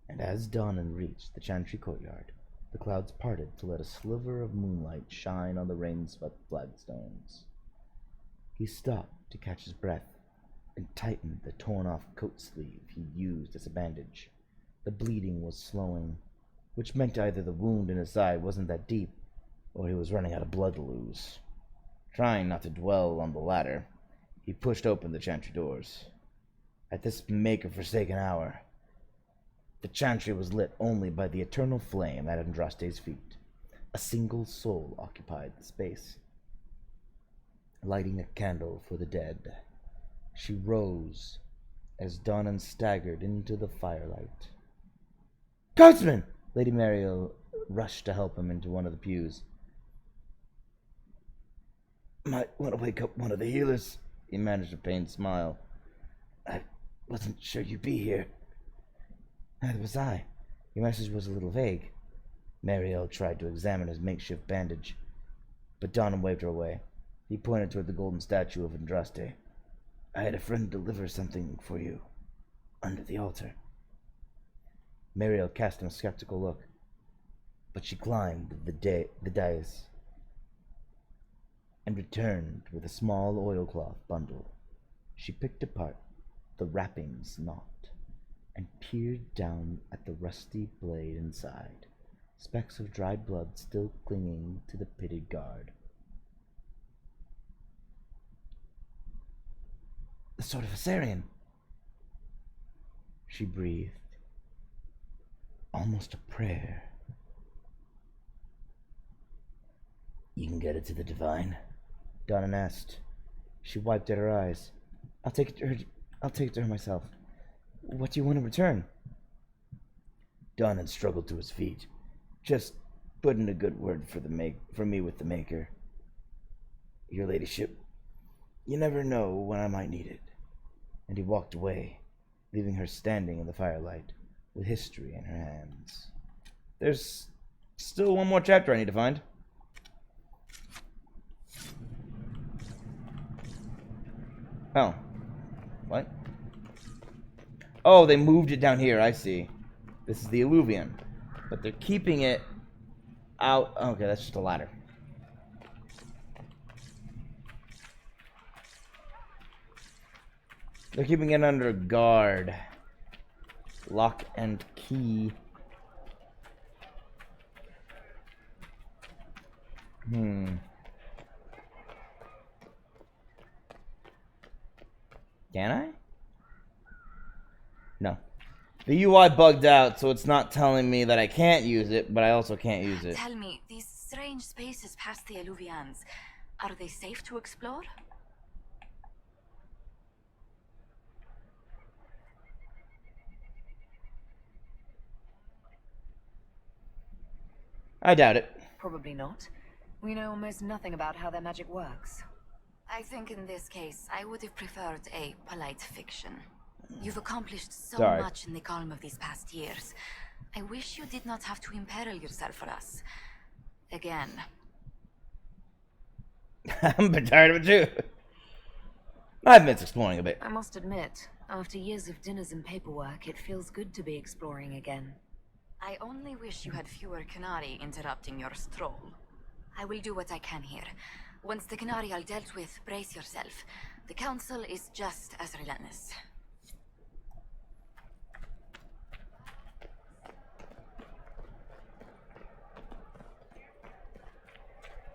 and as Donan reached the chantry courtyard, the clouds parted to let a sliver of moonlight shine on the rain-swept flagstones. He stopped to catch his breath and tightened the torn-off coat sleeve he used as a bandage. The bleeding was slowing, which meant either the wound in his side wasn't that deep, or he was running out of blood to lose. Trying not to dwell on the latter, he pushed open the chantry doors. At this make-of-forsaken hour, the chantry was lit only by the eternal flame at Andraste's feet. A single soul occupied the space, lighting a candle for the dead. She rose as Donan staggered into the firelight. Guardsman! Lady Mariel rushed to help him into one of the pews. Might want to wake up one of the healers. He managed a pained smile. I wasn't sure you'd be here. Neither was I. Your message was a little vague. Mariel tried to examine his makeshift bandage, but Donan waved her away. He pointed toward the golden statue of Andraste. I had a friend deliver something for you under the altar. Mariel cast him a skeptical look, but she climbed the dais and returned with a small oilcloth bundle. She picked apart the wrapping's knot and peered down at the rusty blade inside, specks of dried blood still clinging to the pitted guard. The sword of Asarian. She breathed. Almost a prayer. You can get it to the divine? Donna asked. She wiped at her eyes. I'll take it to her myself. What do you want in return? Donnan struggled to his feet. Just put in a good word for me with the Maker. Your ladyship, you never know when I might need it. And he walked away, leaving her standing in the firelight, with history in her hands. There's still one more chapter I need to find. Oh. What? Oh, they moved it down here, I see. This is the Illuvian. But they're keeping it out. Okay, that's just a ladder. They're keeping it under guard. Lock and key. Can I? No. The UI bugged out, so it's not telling me that I can't use it, but I also can't use it. Tell me, these strange spaces past the Illuvians, are they safe to explore? I doubt it. Probably not. We know almost nothing about how their magic works. I think in this case, I would have preferred a polite fiction. You've accomplished so Sorry. much in the calm of these past years. I wish you did not have to imperil yourself for us. Again. I'm a bit tired of it too. I've been exploring a bit. I must admit, after years of dinners and paperwork, it feels good to be exploring again. I only wish you had fewer Canari interrupting your stroll. I will do what I can here. Once the Canari are dealt with, brace yourself. The Council is just as relentless.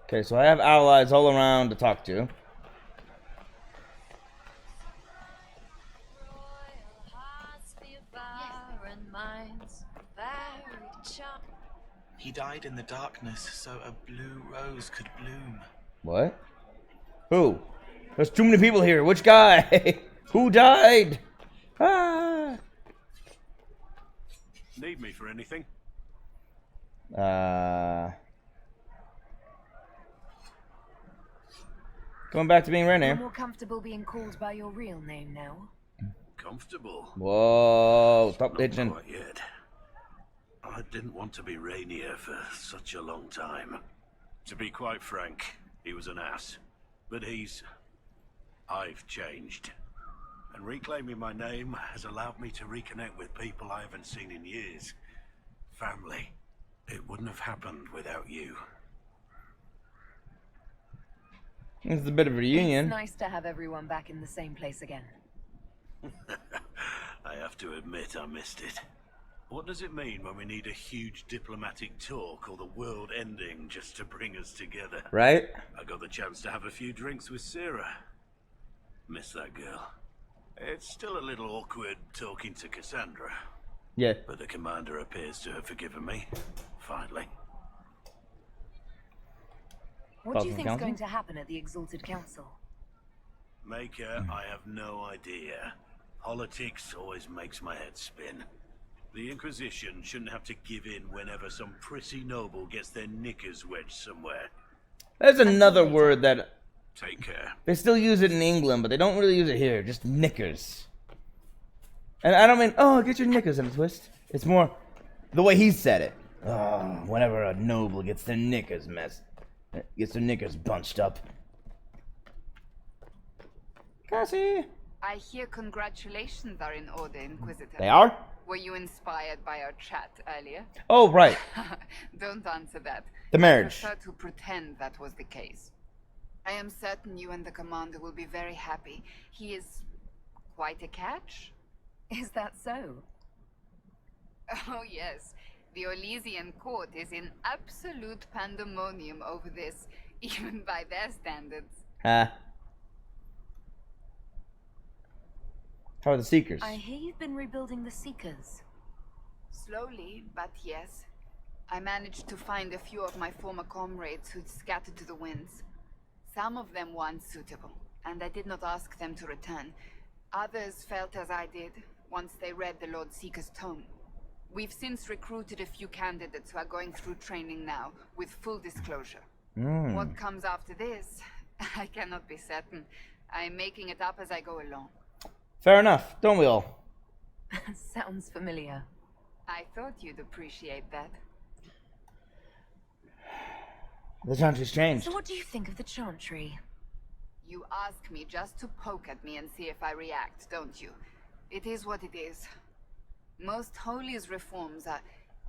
Okay, so I have allies all around to talk to. He died in the darkness so a blue rose could bloom. What? Who? There's too many people here. Which guy? Who died? Ah. Need me for anything? Going back to being You're Renee. more comfortable being called by your real name now? Comfortable? Whoa, stop Not bitching. quite yet. I didn't want to be Rainier for such a long time. To be quite frank, he was an ass. But I've changed. And reclaiming my name has allowed me to reconnect with people I haven't seen in years. Family. It wouldn't have happened without you. It's a bit of a reunion. It's nice to have everyone back in the same place again. I have to admit I missed it. What does it mean when we need a huge diplomatic talk or the world ending just to bring us together? Right? I got the chance to have a few drinks with Sarah. Miss that girl. It's still a little awkward talking to Cassandra. Yeah. But the commander appears to have forgiven me. Finally. What do you Falcon think's Council? going to happen at the Exalted Council? Maker, I have no idea. Politics always makes my head spin. The Inquisition shouldn't have to give in whenever some prissy noble gets their knickers wedged somewhere. There's another word that Take care. they still use it in England, but they don't really use it here. Just knickers. And I don't mean, oh, get your knickers in a twist. It's more the way he said it. Oh, whenever a noble gets their knickers bunched up. Cassie. I hear congratulations are in order, Inquisitor. They are? Were you inspired by our chat earlier? Oh, right. Don't answer that. The marriage. I prefer to pretend that was the case. I am certain you and the commander will be very happy. He is quite a catch. Is that so? Oh yes, the Orlesian court is in absolute pandemonium over this, even by their standards. How are the Seekers? I hear you've been rebuilding the Seekers. Slowly, but yes. I managed to find a few of my former comrades who'd scattered to the winds. Some of them were unsuitable, and I did not ask them to return. Others felt as I did, once they read the Lord Seeker's tome. We've since recruited a few candidates who are going through training now, with full disclosure. What comes after this, I cannot be certain. I'm making it up as I go along. Fair enough, don't we all? Sounds familiar. I thought you'd appreciate that. The Chantry's changed. So what do you think of the Chantry? You ask me just to poke at me and see if I react, don't you? It is what it is. Most Holy's reforms are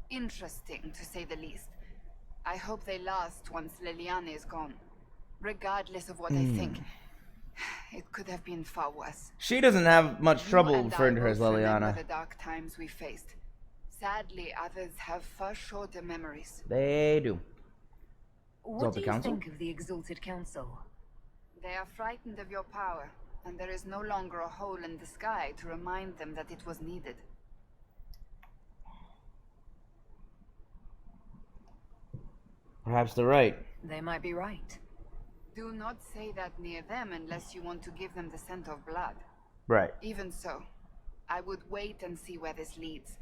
interesting, to say the least. I hope they last once Leliana is gone. Regardless of what I think, it could have been far worse. She doesn't have much trouble You and referring I to her as both remember Leliana. the dark times we faced. Sadly, others have far shorter memories. They do. What do the you council? think of the Exalted Council? They are frightened of your power, and there is no longer a hole in the sky to remind them that it was needed. Perhaps they're right. They might be right. Do not say that near them unless you want to give them the scent of blood. Right. Even so, I would wait and see where this leads.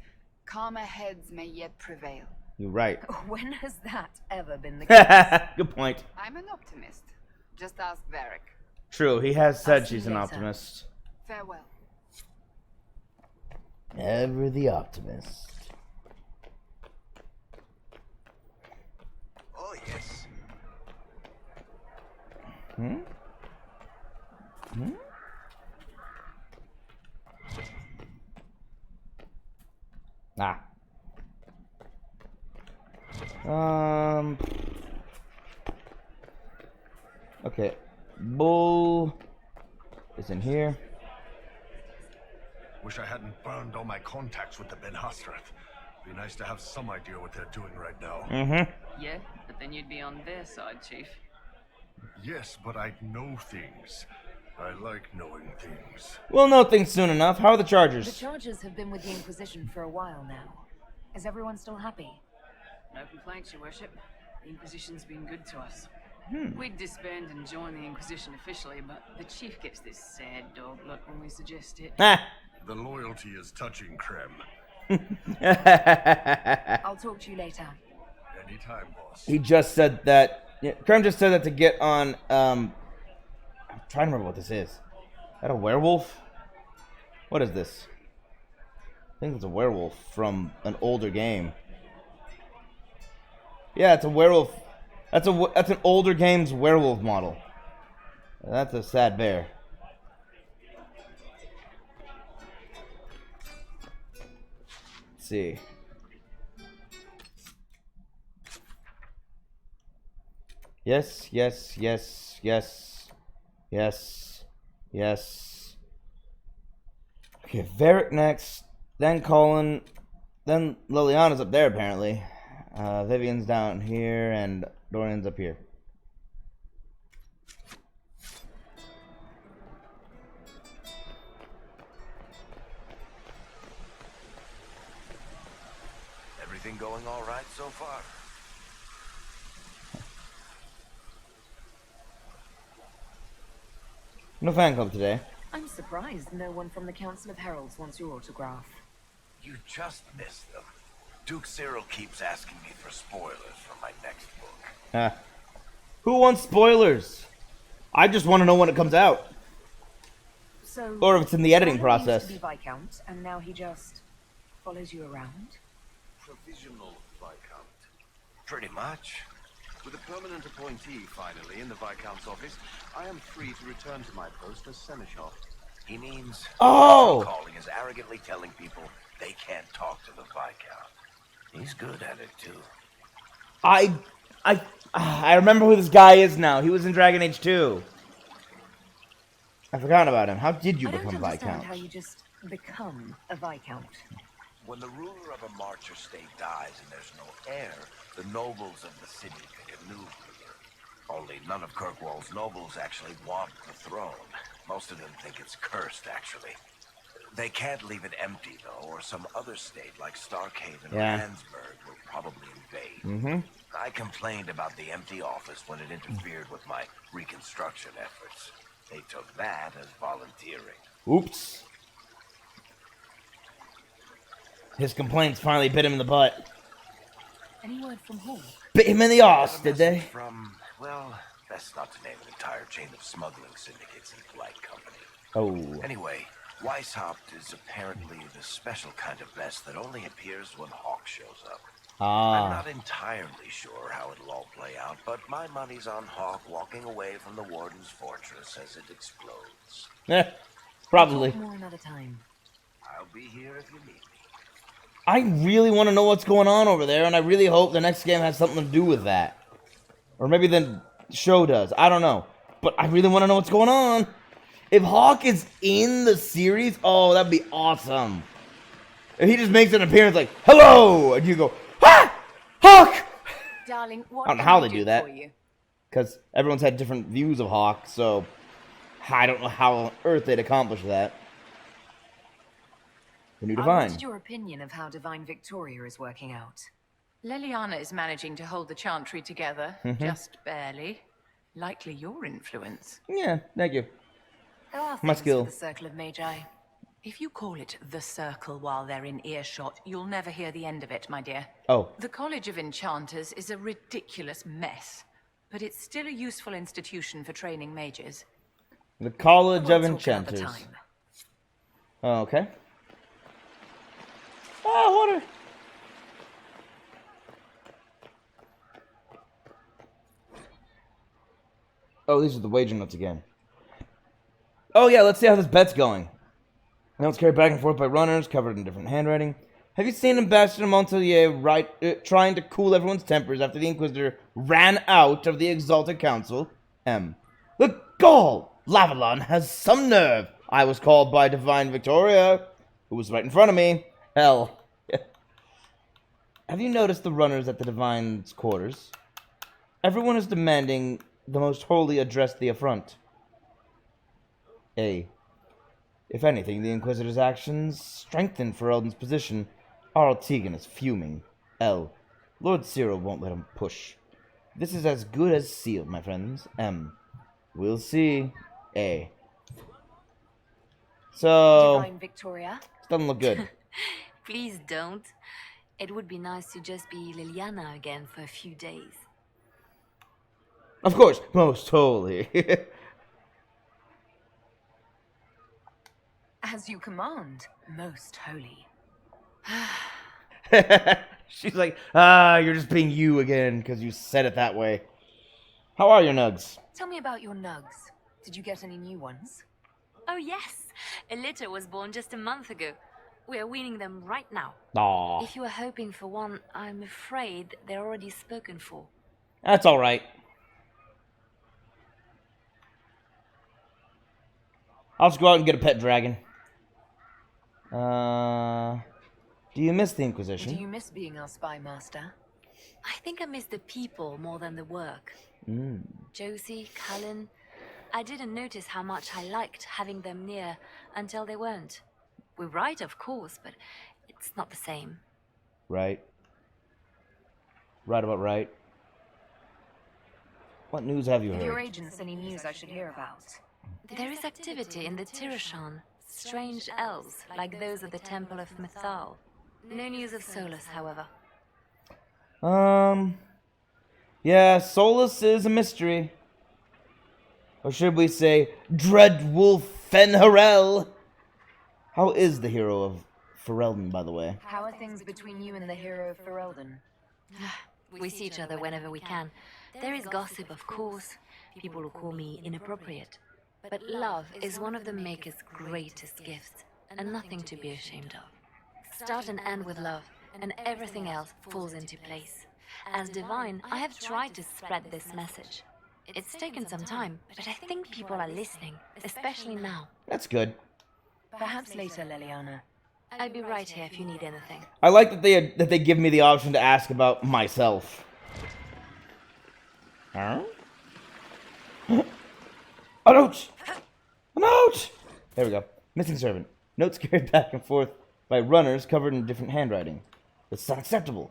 Calmer heads may yet prevail. You're right. When has that ever been the case? Good point. I'm an optimist. Just ask Varric. True, he has said I'll see she's you an later. optimist. Farewell. Ever the optimist. Oh, yes. Ah. Okay. Bull is in here. Wish I hadn't burned all my contacts with the Ben Hasrath. Be nice to have some idea what they're doing right now. Yeah, but then you'd be on their side, Chief. Yes, but I know things. I like knowing things. We'll know things soon enough. How are the The Chargers? Chargers have been with the Inquisition for a while now. Is everyone still happy? No complaints, Your Worship. The Inquisition's been good to us. We'd disband and join the Inquisition officially, but the Chief gets this sad dog look when we suggest it. Ah. The loyalty is touching, Krem. I'll talk to you later. Anytime, boss. He just said that. Yeah, Krem just said that to get on. I'm trying to remember what this is. Is that a werewolf? What is this? I think it's a werewolf from an older game. Yeah, it's a werewolf. That's an older game's werewolf model. That's a sad bear. Let's see. Yes, yes, yes, yes, yes, yes. Okay, Varric next, then Colin, then Liliana's up there apparently. Vivian's down here, and Dorian's up here. Everything going all right so far? No fan club today. I'm surprised no one from the Council of Heralds wants your autograph. You just missed them. Duke Cyril keeps asking me for spoilers for my next book. Who wants spoilers? I just want to know when it comes out. So, Or if it's in the editing Colin used process. to be Viscount, and now he just follows you around? Provisional Viscount. Pretty much. With a permanent appointee, finally, in the Viscount's office, I am free to return to my post as Seneschal. He means Oh! calling is arrogantly telling people they can't talk to the Viscount. He's good at it, too. I remember who this guy is now. He was in Dragon Age 2. I forgot about him. How did you I don't become understand Viscount? how you just become a Viscount. When the ruler of a marcher state dies and there's no heir, the nobles of the city pick a new ruler. Only none of Kirkwall's nobles actually want the throne. Most of them think it's cursed, actually. They can't leave it empty, though, or some other state like Starkhaven or Yeah. Landsberg will probably invade. Mm-hmm. I complained about the empty office when it interfered with my reconstruction efforts. They took that as volunteering. Oops. His complaints finally bit him in the butt. Any word from Hall? Bit him in the arse, did they? From, well, best not to name an entire chain of smuggling syndicates in polite company. Oh. Anyway, Weishaupt is apparently the special kind of mess that only appears when Hawk shows up. I'm not entirely sure how it'll all play out, but my money's on Hawk walking away from the Warden's fortress as it explodes. Probably. More another time. I'll be here if you need me. I really want to know what's going on over there, and I really hope the next game has something to do with that. Or maybe the show does. I don't know. But I really want to know what's going on. If Hawk is in the series, oh, that'd be awesome. If he just makes an appearance like, hello! And you go, ah! Hawk! Darling, what I don't know how they do that. Because everyone's had different views of Hawk, so I don't know how on earth they'd accomplish that. The new I Divine. wanted your opinion of how Divine Victoria is working out. Leliana is managing to hold the Chantry together, just barely. Likely your influence. Yeah, thank you. There are My things skill. for the Circle of Magi. If you call it the Circle while they're in earshot, you'll never hear the end of it, my dear. Oh. The College of Enchanters is a ridiculous mess, but it's still a useful institution for training mages. The College We'll of talk another Enchanters. time. Oh, okay. Ah, water. Oh, these are the wager notes again. Oh yeah, let's see how this bet's going. Notes carried back and forth by runners, covered in different handwriting. Have you seen Ambassador Montelier trying to cool everyone's tempers after the Inquisitor ran out of the Exalted Council? M. The gall! Lavalon has some nerve. I was called by Divine Victoria, who was right in front of me. L. Have you noticed the runners at the Divine's quarters? Everyone is demanding the most holy address the affront. A. If anything, the Inquisitor's actions strengthen Ferelden's position. Arl Tegan is fuming. L. Lord Cyril won't let him push. This is as good as sealed, my friends. M. We'll see. A. So... Divine Victoria? Doesn't look good. Please don't. It would be nice to just be Liliana again for a few days. Of course, most holy. As you command, most holy. She's like, you're just being you again because you said it that way. How are your nugs? Tell me about your nugs. Did you get any new ones? Oh yes, a litter was born just a month ago. We are weaning them right now. Aww. If you were hoping for one, I'm afraid they're already spoken for. That's alright. I'll just go out and get a pet dragon. Do you miss the Inquisition? Do you miss being our spy master? I think I miss the people more than the work. Josie, Cullen. I didn't notice how much I liked having them near until they weren't. We're right, of course, but it's not the same. Right. Right about right. What news have you Have heard? your agents any news I should hear about? There is activity in the Tirashan. Strange elves, like those at the Temple of Mythal. No news of Solus, however. Yeah, Solus is a mystery. Or should we say, Dread Wolf Fenharel? How is the hero of Ferelden, by the way? How are things between you and the hero of Ferelden? We see each other whenever we can. There is gossip, of course. People who call me inappropriate. But love is one of the Maker's greatest gifts, and nothing to be ashamed of. Start and end with love, and everything else falls into place. As Divine, I have tried to spread this message. It's taken some time, but I think people are listening, especially now. That's good. Perhaps later, Leliana. I'll be right here if you need anything. I like that they give me the option to ask about myself. Huh? A note! A note! There we go. Missing servant. Notes carried back and forth by runners covered in different handwriting. It's unacceptable.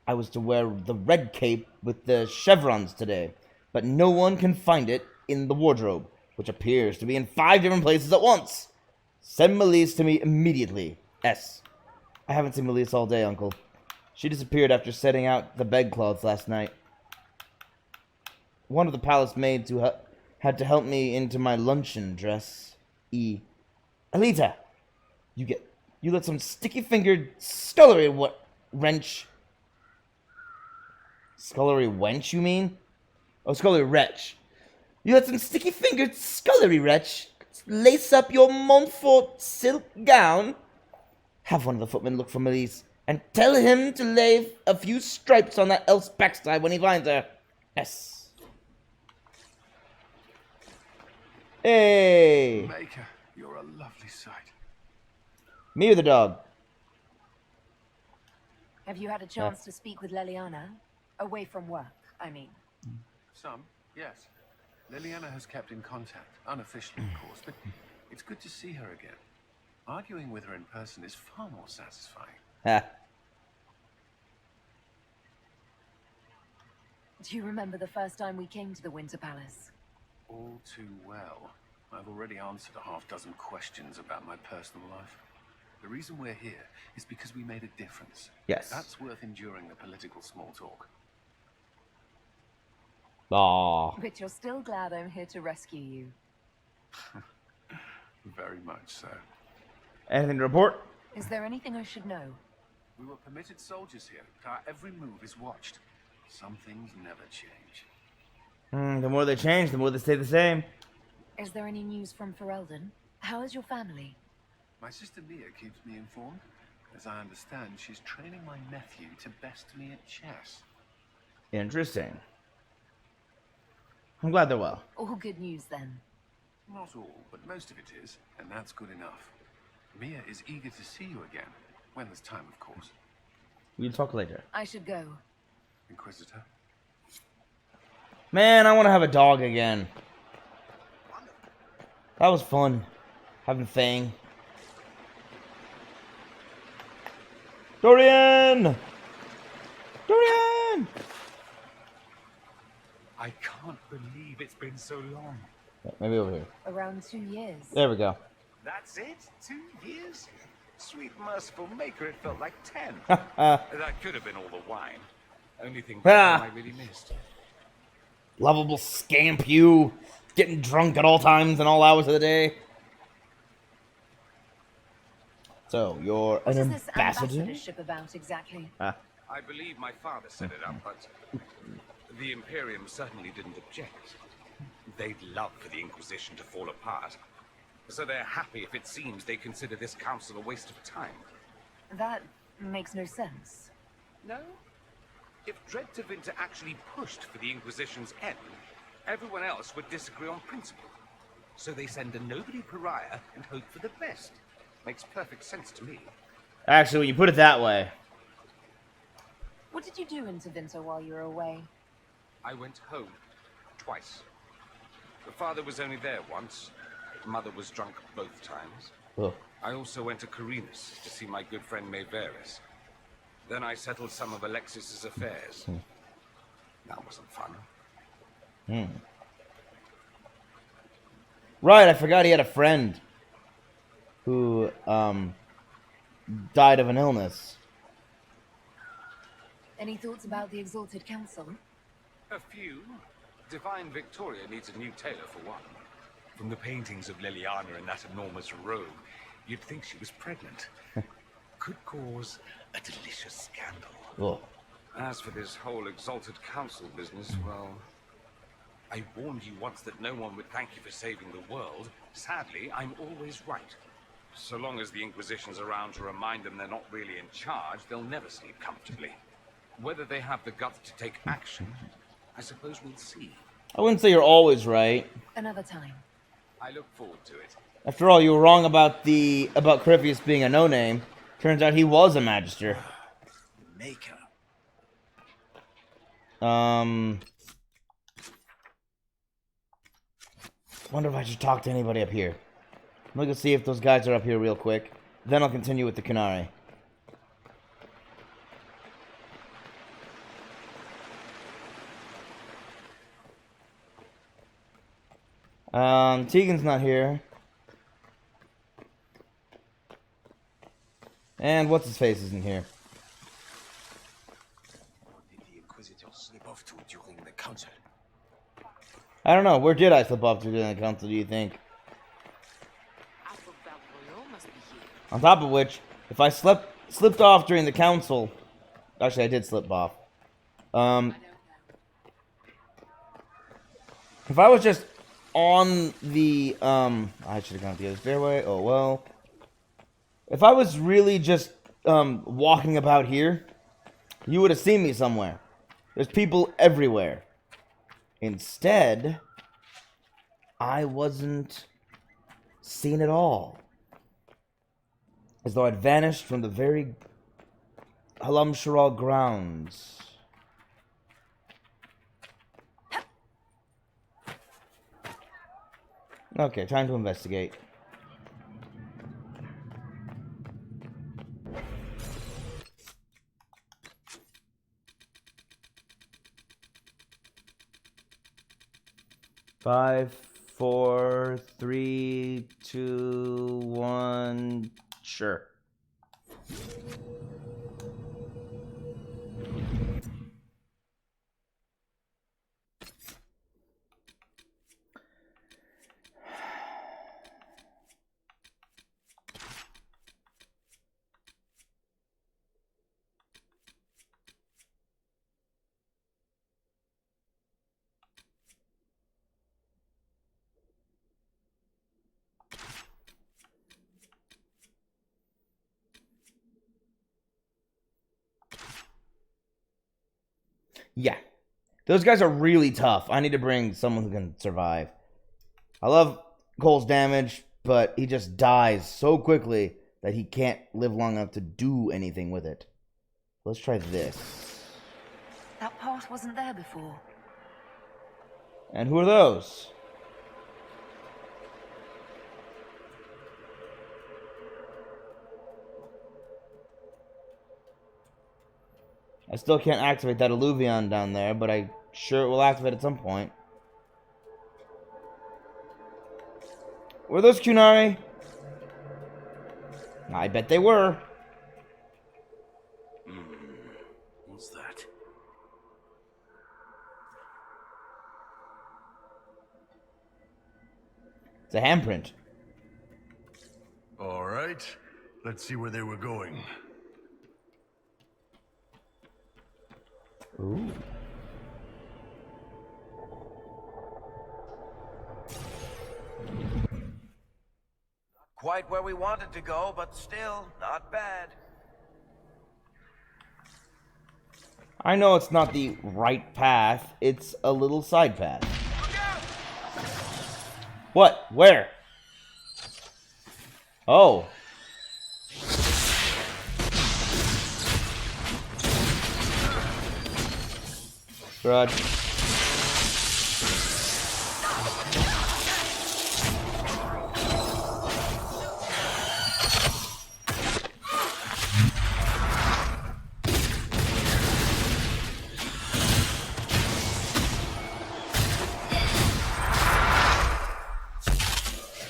I was to wear the red cape with the chevrons today, but no one can find it in the wardrobe, which appears to be in 5 different places at once. Send Melise to me immediately. S. I haven't seen Melise all day, Uncle. She disappeared after setting out the bedclothes last night. One of the palace maids who had to help me into my luncheon dress. E. Alita, you let some sticky-fingered scullery wench. Scullery wench, you mean? Oh, scullery wretch. You let some sticky-fingered scullery wretch lace up your Montfort silk gown. Have one of the footmen look for Melise, and tell him to lay a few stripes on that elf's backside when he finds her. S. Hey! Maker, you're a lovely sight. Me or the dog? Have you had a chance to speak with Leliana? Away from work, I mean. Some, yes. Liliana has kept in contact, unofficially of course, but it's good to see her again. Arguing with her in person is far more satisfying. Do you remember the first time we came to the Winter Palace? All too well. I've already answered a half-dozen questions about my personal life. The reason we're here is because we made a difference. Yes. That's worth enduring the political small talk. Aww. But you're still glad I'm here to rescue you. Very much so. Anything to report? Is there anything I should know? We were permitted soldiers here, but our every move is watched. Some things never change. The more they change, the more they stay the same. Is there any news from Ferelden? How is your family? My sister Mia keeps me informed. As I understand, she's training my nephew to best me at chess. Interesting. I'm glad they're well. All good news, then. Not all, but most of it is, and that's good enough. Mia is eager to see you again, when there's time, of course. We'll talk later. I should go. Inquisitor? Man, I want to have a dog again. That was fun. Having Fang. Dorian! Dorian! I can't believe it's been so long. Maybe over here. Around 2 years. There we go. That's it? 2 years? Sweet merciful maker, it felt like 10. That could have been all the wine. Only thing I really missed. Lovable scamp, you. Getting drunk at all times and all hours of the day. So, you're an ambassador? What is this ambassadorship about, exactly? I believe my father set it up, but the Imperium certainly didn't object. They'd love for the Inquisition to fall apart. So they're happy if it seems they consider this council a waste of time. That makes no sense. No? If Dread to Winter actually pushed for the Inquisition's end, everyone else would disagree on principle. So they send a nobody pariah and hope for the best. Makes perfect sense to me. Actually, when you put it that way. What did you do in Tevinter while you were away? I went home. Twice. The father was only there once. Mother was drunk both times. Oh. I also went to Carinus to see my good friend Mayveris. Then I settled some of Alexis's affairs. That wasn't fun. Right, I forgot he had a friend who died of an illness. Any thoughts about the Exalted Council? A few. Divine Victoria needs a new tailor for one. From the paintings of Leliana in that enormous robe, you'd think she was pregnant. Could cause a delicious scandal. Oh. As for this whole Exalted Council business, well, I warned you once that no one would thank you for saving the world. Sadly, I'm always right. So long as the Inquisition's around to remind them they're not really in charge, they'll never sleep comfortably. Whether they have the guts to take action, I suppose we'll see. I wouldn't say you're always right. Another time. I look forward to it. After all, you were wrong about Corypheus being a no-name. Turns out he was a magister. Maker. Wonder if I should talk to anybody up here. Let me go see if those guys are up here real quick. Then I'll continue with the Kunari. Tegan's not here. And what's-his-face isn't here. What did the Inquisitor slip off to during the council? I don't know. Where did I slip off to during the council, do you think? On top of which, if I slipped off during the council... Actually, I did slip off. If I was just on the... I should have gone the other stairway. Oh, well. If I was really just walking about here, you would have seen me somewhere. There's people everywhere. Instead, I wasn't seen at all. As though I'd vanished from the very Halam Sharal grounds. Okay, time to investigate. Five, 4, 3, 2, 1, sure. Yeah. Those guys are really tough. I need to bring someone who can survive. I love Cole's damage, but he just dies so quickly that he can't live long enough to do anything with it. Let's try this. That path wasn't there before. And who are those? I still can't activate that Illuvion down there, but I sure it will activate at some point. Were those Kunari? I bet they were. What's that? It's a handprint. All right. Let's see where they were going. Ooh. Quite where we wanted to go, but still not bad. I know it's not the right path. It's a little side path. What? Where? Oh. Garage.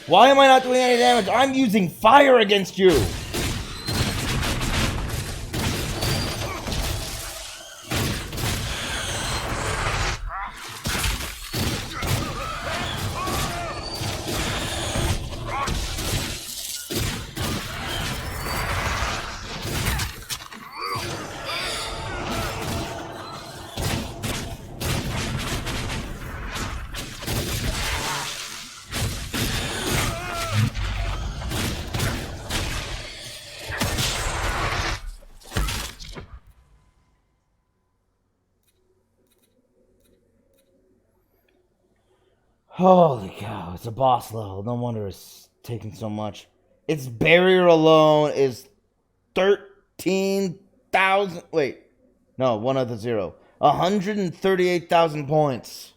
Why am I not doing any damage? I'm using fire against you! Holy cow, it's a boss level. No wonder it's taking so much. Its barrier alone is 13,000. Wait. No, one other zero. 138,000 points.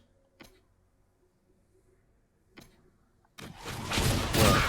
Yeah.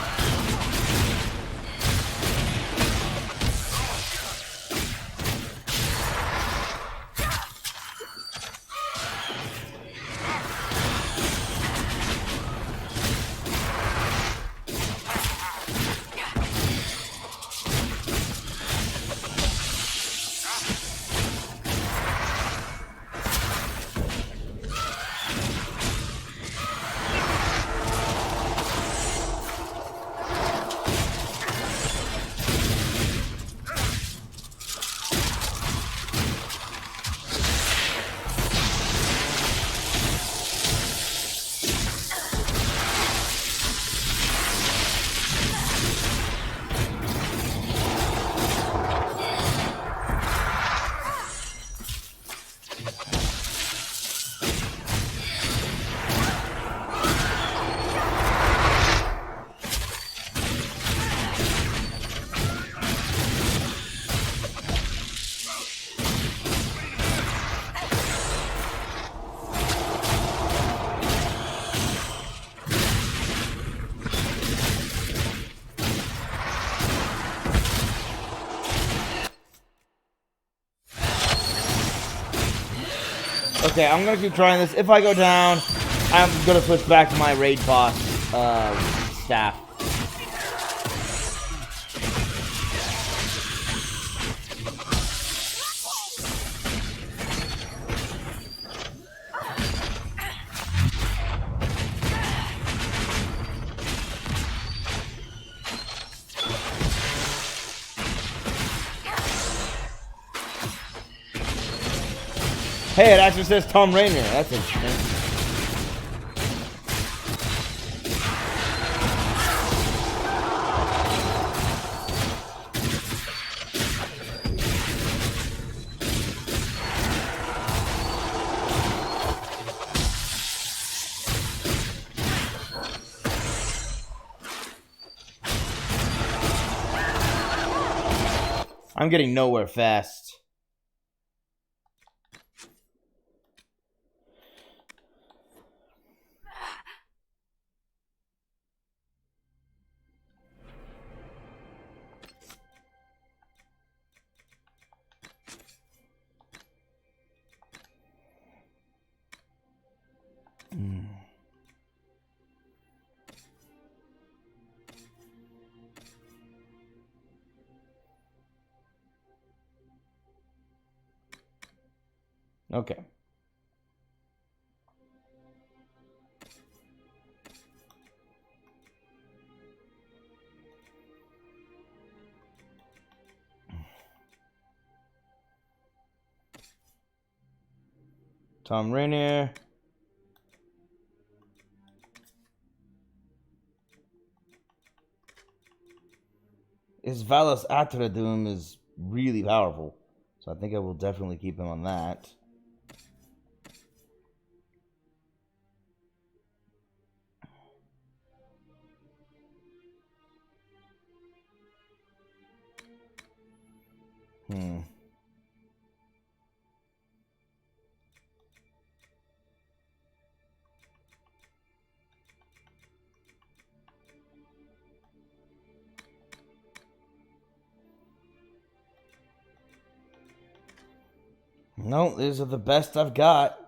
Okay, I'm gonna keep trying this. If I go down, I'm gonna switch back to my raid boss staff. Hey, it actually says Tom Rainier. That's interesting. I'm getting nowhere fast. Okay. Tom Rainier. His Valos Atradum is really powerful. So I think I will definitely keep him on that. No, these are the best I've got.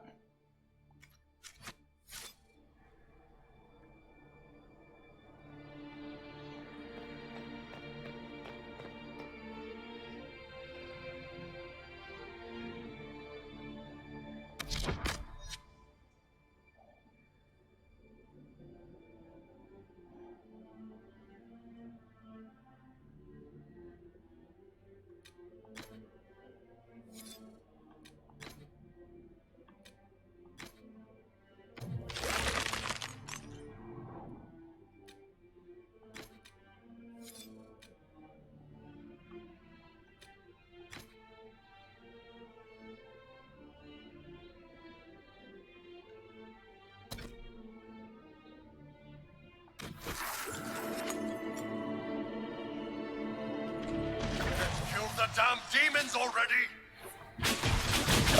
Damn demons already!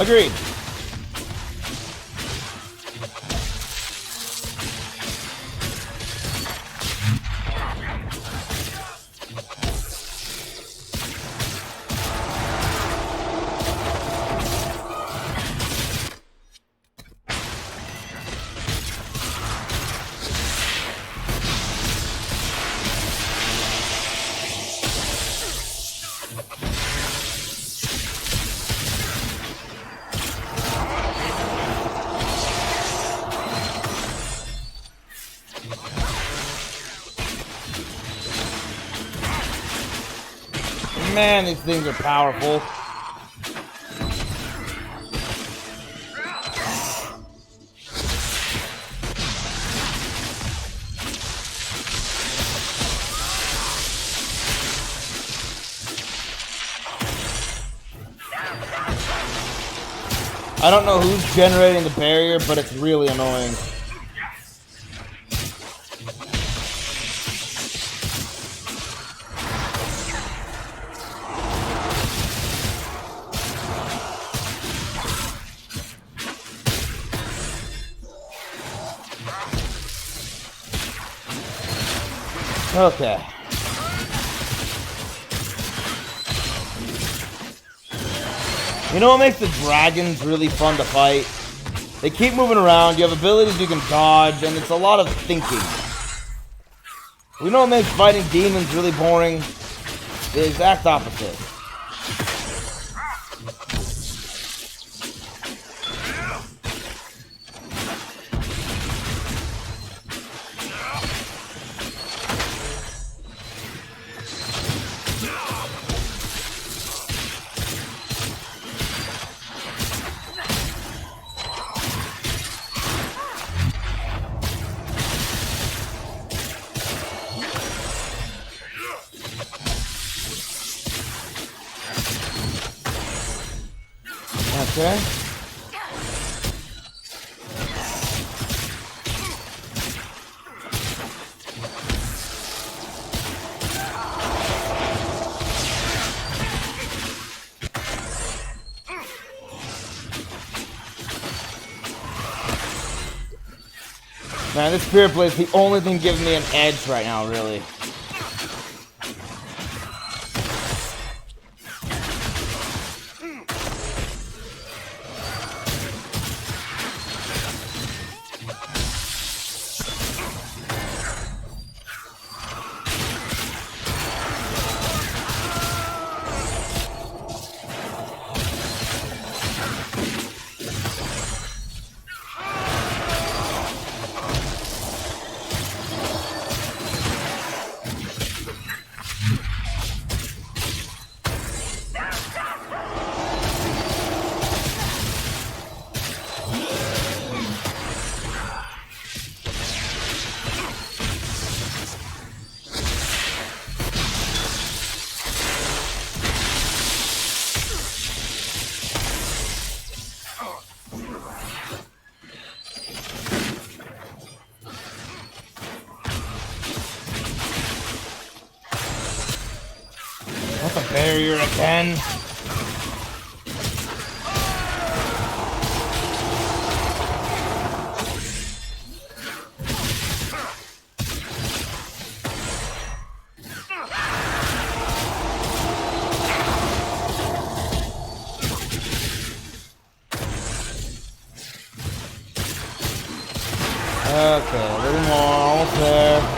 Agreed. Man, these things are powerful. I don't know who's generating the barrier, but it's really annoying. Okay. You know what makes the dragons really fun to fight? They keep moving around. You have abilities you can dodge, and it's a lot of thinking. We know what makes fighting demons really boring. The exact opposite. Okay. Man, this spirit blade is the only thing giving me an edge right now, really. That's a barrier again. Okay, a little more, almost there.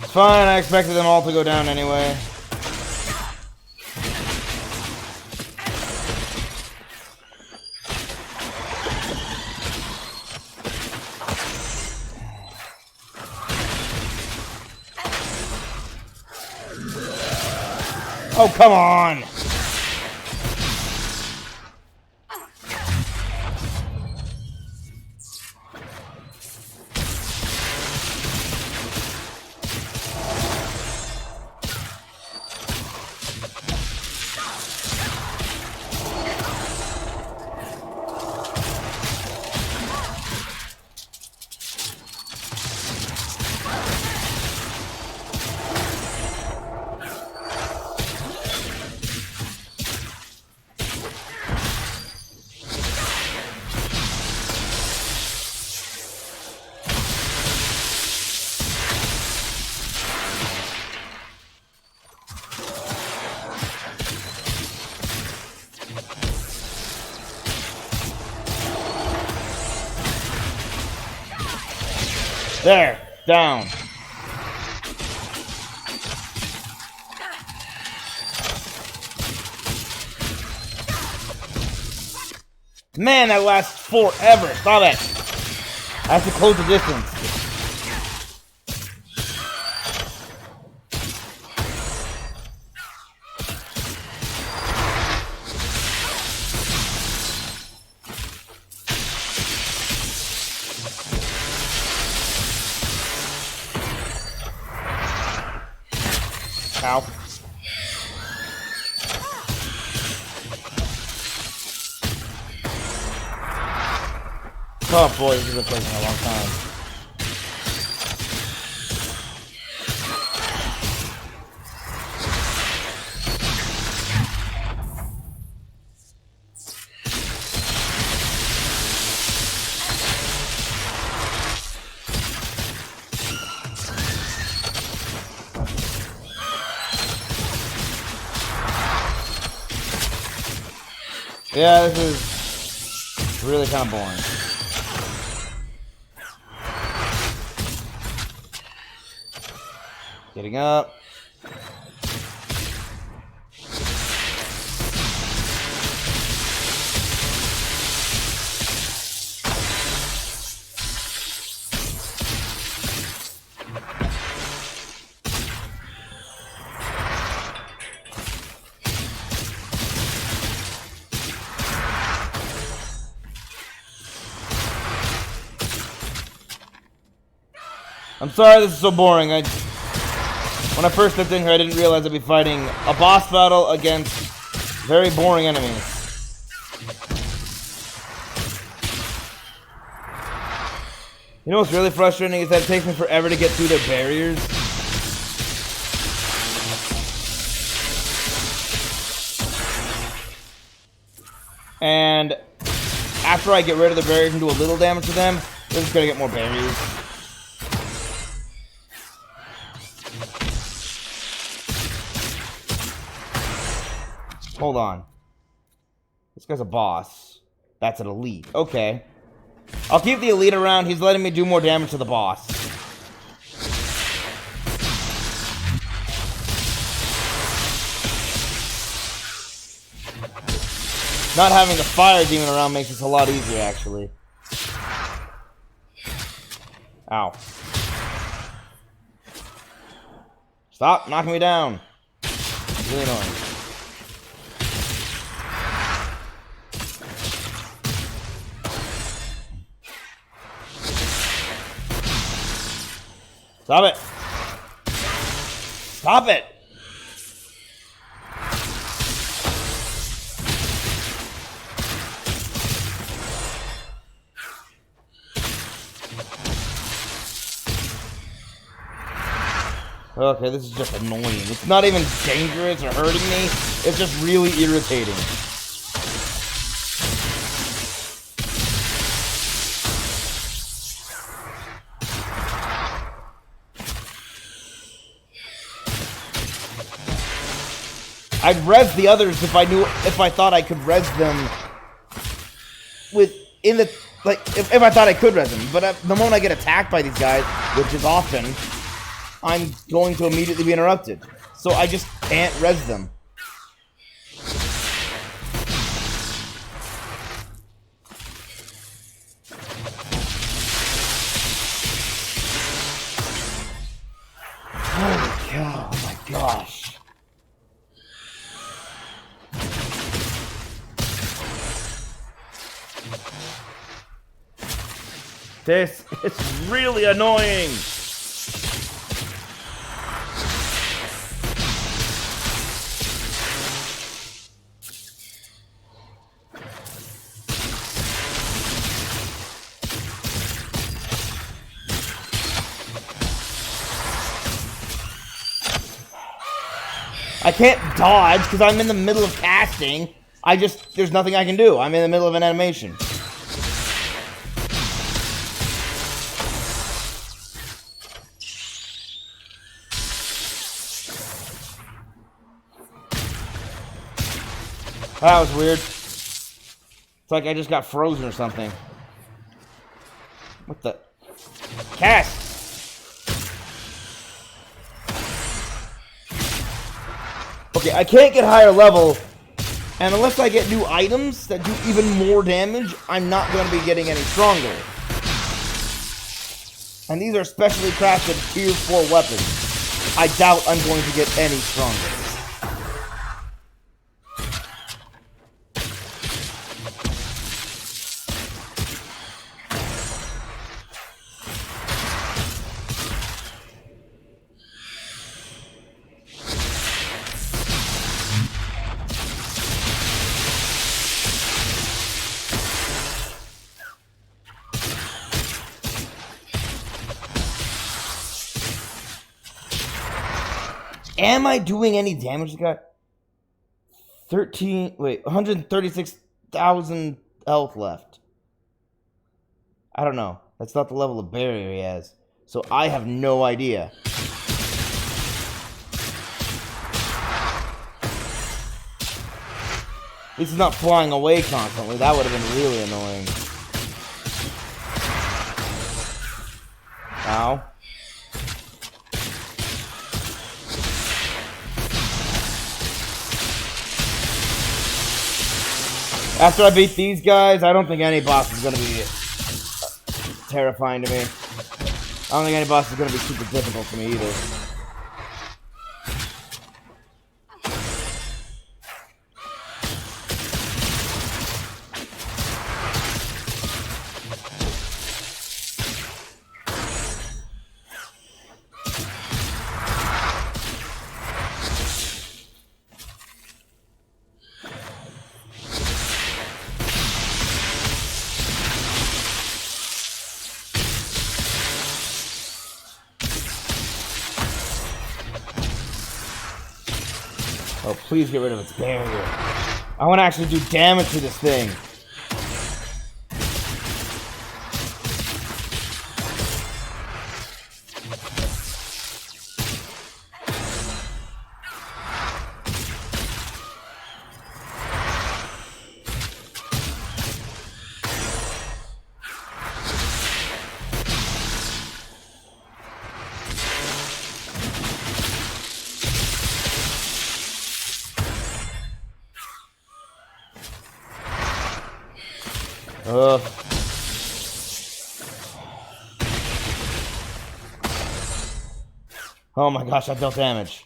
Fine, I expected them all to go down anyway. Oh, come on! There, down. Man, that lasts forever. Stop it. I have to close the distance. Ow. Oh boy, this has been taking a long time. Yeah, this is really kind of boring. Getting up. I'm sorry this is so boring. When I first stepped in here, I didn't realize I'd be fighting a boss battle against very boring enemies. You know what's really frustrating is that it takes me forever to get through their barriers. And after I get rid of the barriers and do a little damage to them, they're just gonna get more barriers. Hold on. This guy's a boss. That's an elite. Okay. I'll keep the elite around. He's letting me do more damage to the boss. Not having the fire demon around makes this a lot easier, actually. Ow. Stop knocking me down. It's really annoying. Stop it! Stop it! Okay, this is just annoying. It's not even dangerous or hurting me. It's just really irritating. I'd res the others if I thought I could res them if I thought I could res them. But the moment I get attacked by these guys, which is often, I'm going to immediately be interrupted. So I just can't res them. Holy cow, oh my gosh. This is really annoying. I can't dodge because I'm in the middle of casting. There's nothing I can do. I'm in the middle of an animation. That was weird. It's like I just got frozen or something. What the? Cast! Okay, I can't get higher level, and unless I get new items that do even more damage, I'm not going to be getting any stronger. And these are specially crafted tier 4 weapons. I doubt I'm going to get any stronger. Am I doing any damage to the guy? 136,000 health left. I don't know. That's not the level of barrier he has. So I have no idea. At least he's not flying away constantly. That would have been really annoying. Ow. After I beat these guys, I don't think any boss is going to be terrifying to me. I don't think any boss is going to be super difficult for me either. Oh, please get rid of its barrier. I want to actually do damage to this thing. Ugh. Oh my gosh, I dealt damage.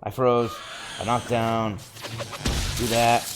I froze. I knocked down. Do that.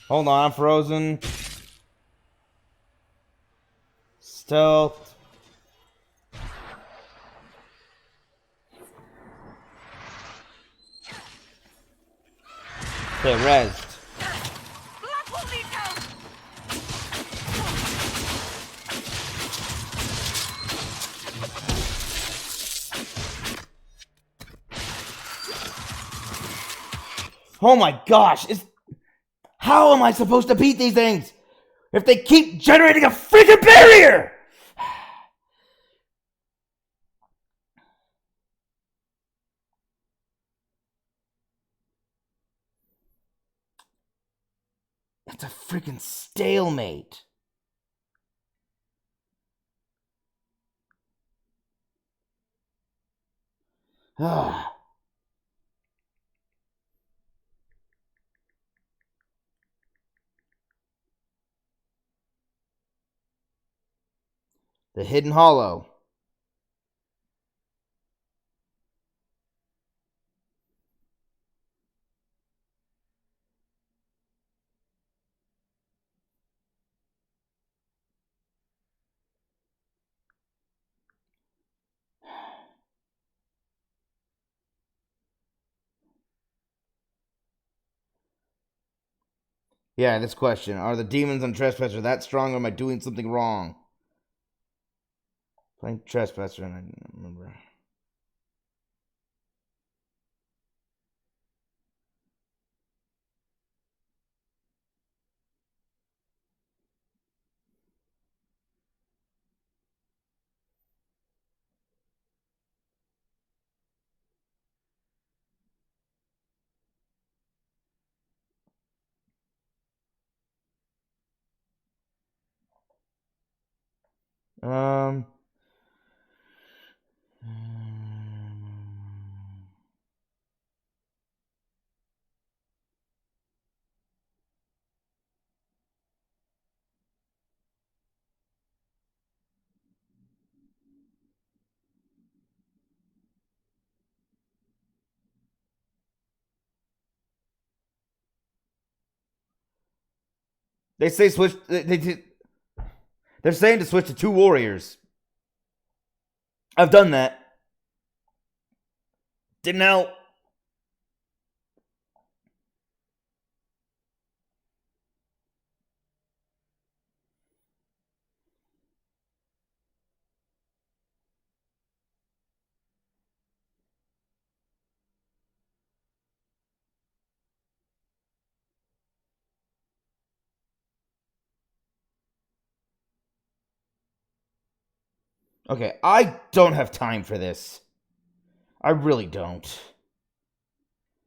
Hold on, I'm frozen. Stealth. Okay, rest. Oh my gosh, how am I supposed to beat these things if they keep generating a freaking barrier? It's a freaking stalemate. Ah. The Hidden Hollow. Yeah, this question. Are the demons on Trespasser that strong, or am I doing something wrong? Playing Trespasser, and I didn't remember. Um. They say switch. They're saying to switch to 2 warriors. I've done that. Didn't help. Okay, I don't have time for this. I really don't.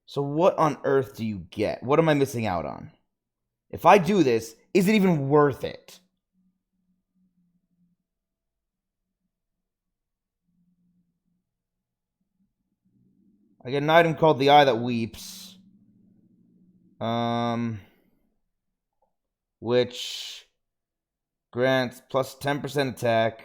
So what on earth do you get? What am I missing out on? If I do this, is it even worth it? I get an item called the Eye That Weeps. Which grants plus 10% attack.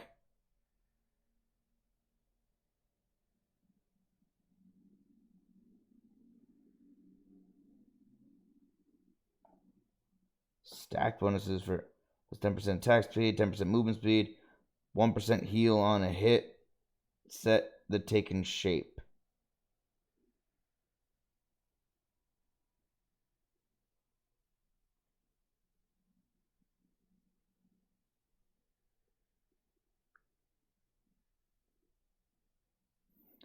Stack bonuses for plus 10% attack speed, 10% movement speed, 1% heal on a hit. Set the taken shape.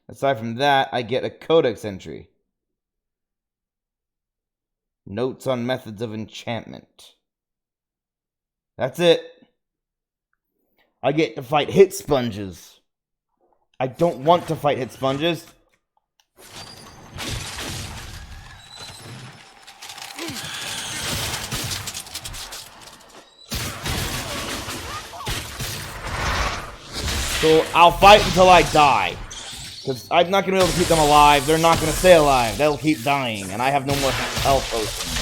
Aside from that, I get a codex entry. Notes on methods of enchantment. That's it. I get to fight hit sponges. I don't want to fight hit sponges. So I'll fight until I die. Because I'm not going to be able to keep them alive. They're not going to stay alive. They'll keep dying. And I have no more health potions.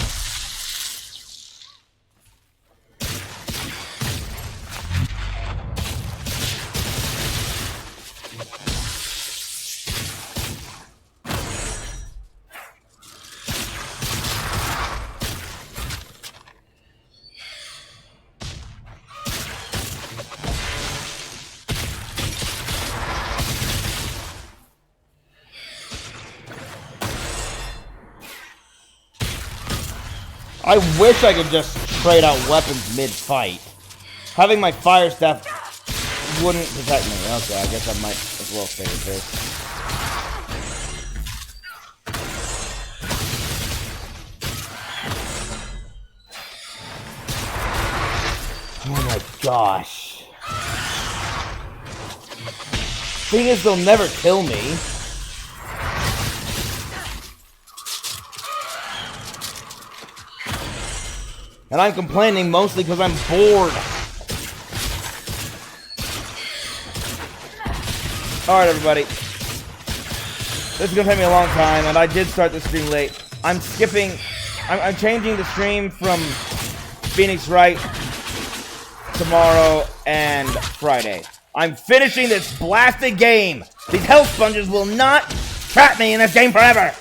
I wish I could just trade out weapons mid-fight. Having my fire staff wouldn't protect me. Okay, I guess I might as well stay with this. Oh my gosh. Thing is, they'll never kill me. And I'm complaining mostly because I'm bored. Alright, everybody. This is going to take me a long time, and I did start the stream late. I'm skipping... I'm changing the stream from Phoenix Wright tomorrow and Friday. I'm finishing this blasted game. These health sponges will not trap me in this game forever.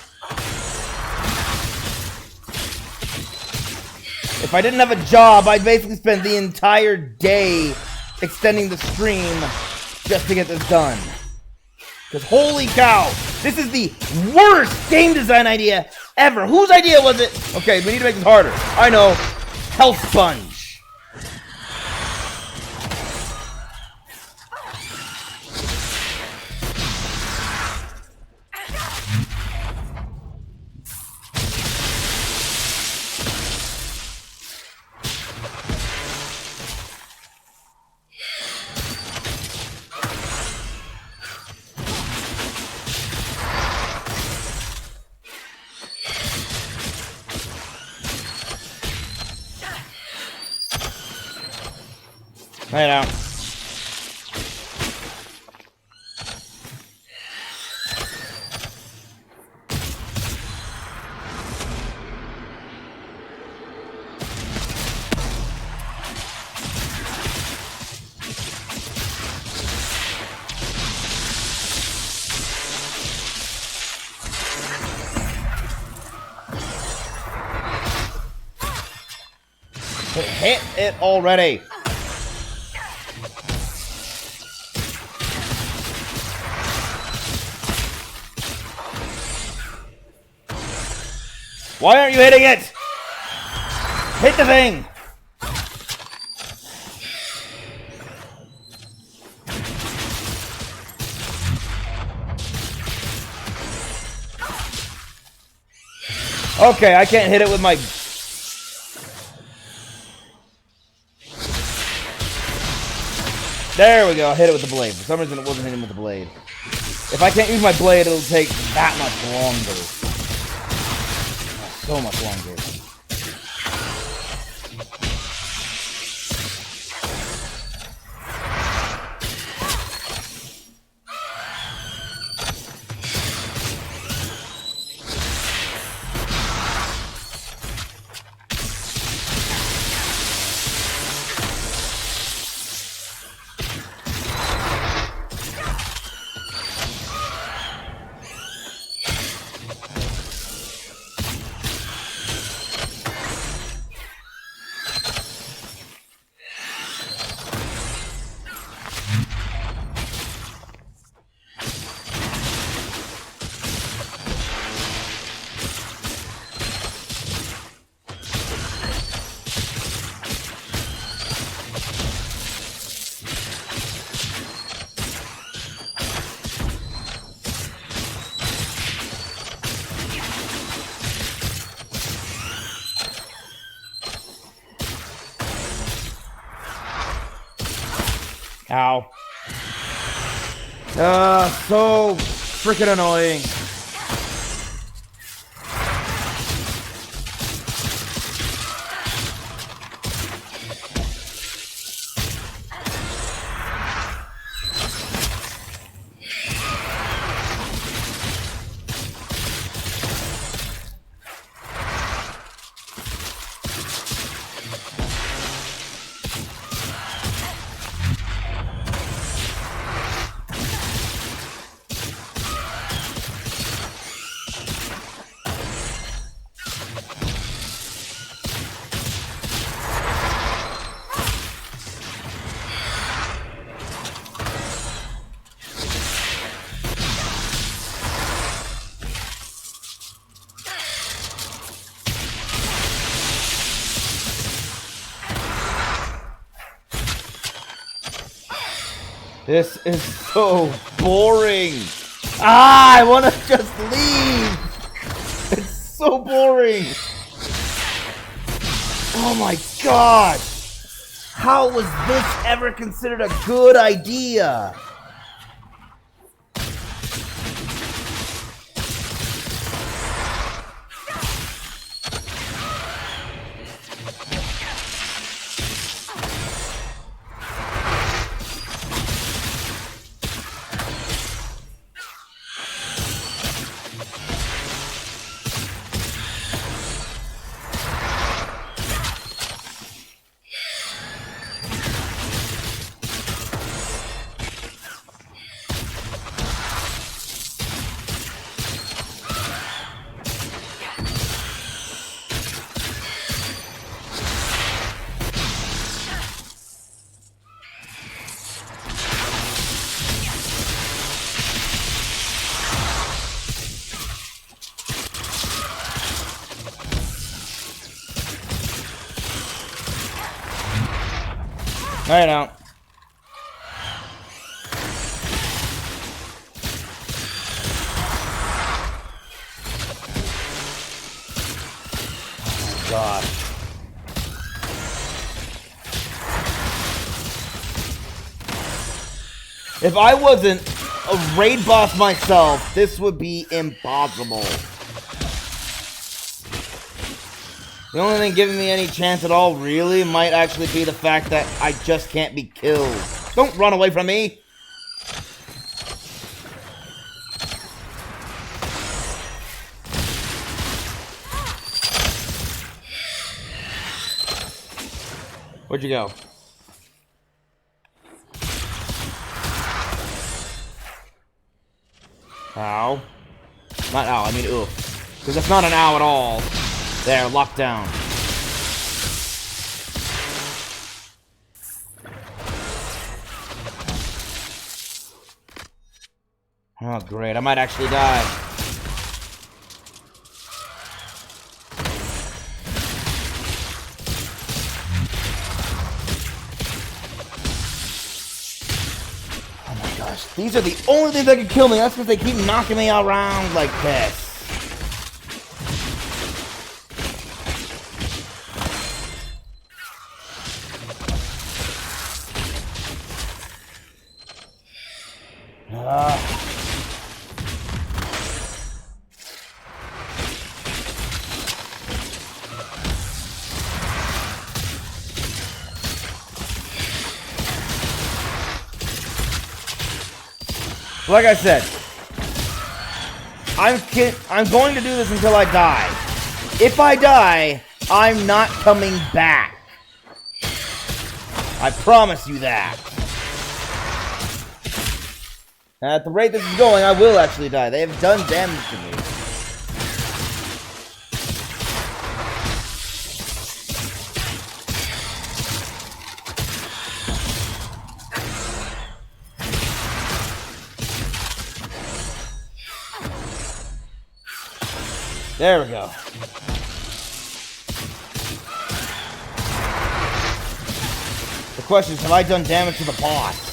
If I didn't have a job, I'd basically spend the entire day extending the stream just to get this done. Because holy cow, this is the worst game design idea ever. Whose idea was it? Okay, we need to make this harder. I know. Health Sponge. Right out. Hit it already. Why aren't you hitting it? Hit the thing! Okay, I can't hit it with my... There we go. I hit it with the blade. For some reason, it wasn't hitting with the blade. If I can't use my blade, it'll take that much longer. So much longer. Ow. So freaking annoying. This is so boring. I want to just leave. It's so boring. Oh my god. How was this ever considered a good idea? I don't. Oh god. If I wasn't a raid boss myself, this would be impossible. The only thing giving me any chance at all, really, might actually be the fact that I just can't be killed. Don't run away from me! Where'd you go? Ow. Not ow, I mean oof. Because that's not an ow at all. There, locked down. Oh, great. I might actually die. Oh my gosh. These are the only things that can kill me. That's because they keep knocking me around like this. Like I said, I'm going to do this until I die. If I die, I'm not coming back. I promise you that. And at the rate this is going, I will actually die. They have done damage to me. There we go. The question is, have I done damage to the boss?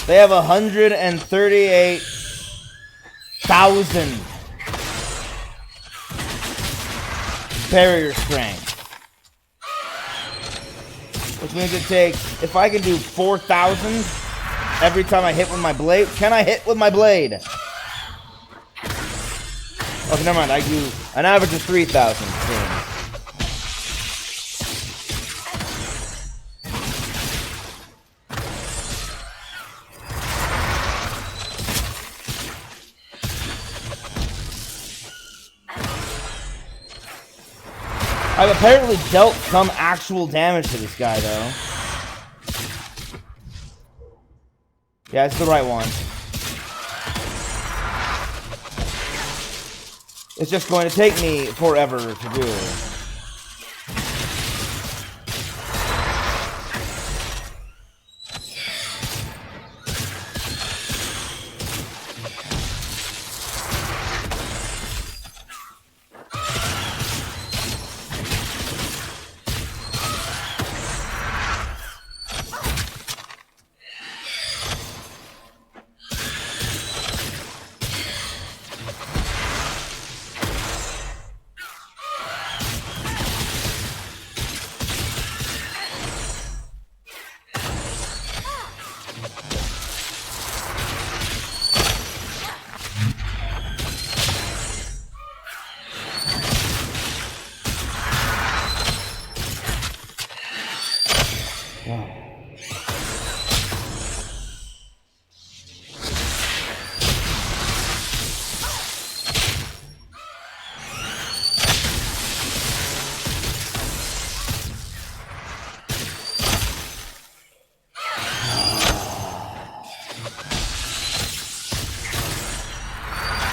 They have 138,000 barrier strength. Which means it takes, if I can do 4,000 every time I hit with my blade. Can I hit with my blade? Okay, never mind. I do an average of 3,000. I've apparently dealt some actual damage to this guy, though. Yeah, it's the right one. It's just going to take me forever to do.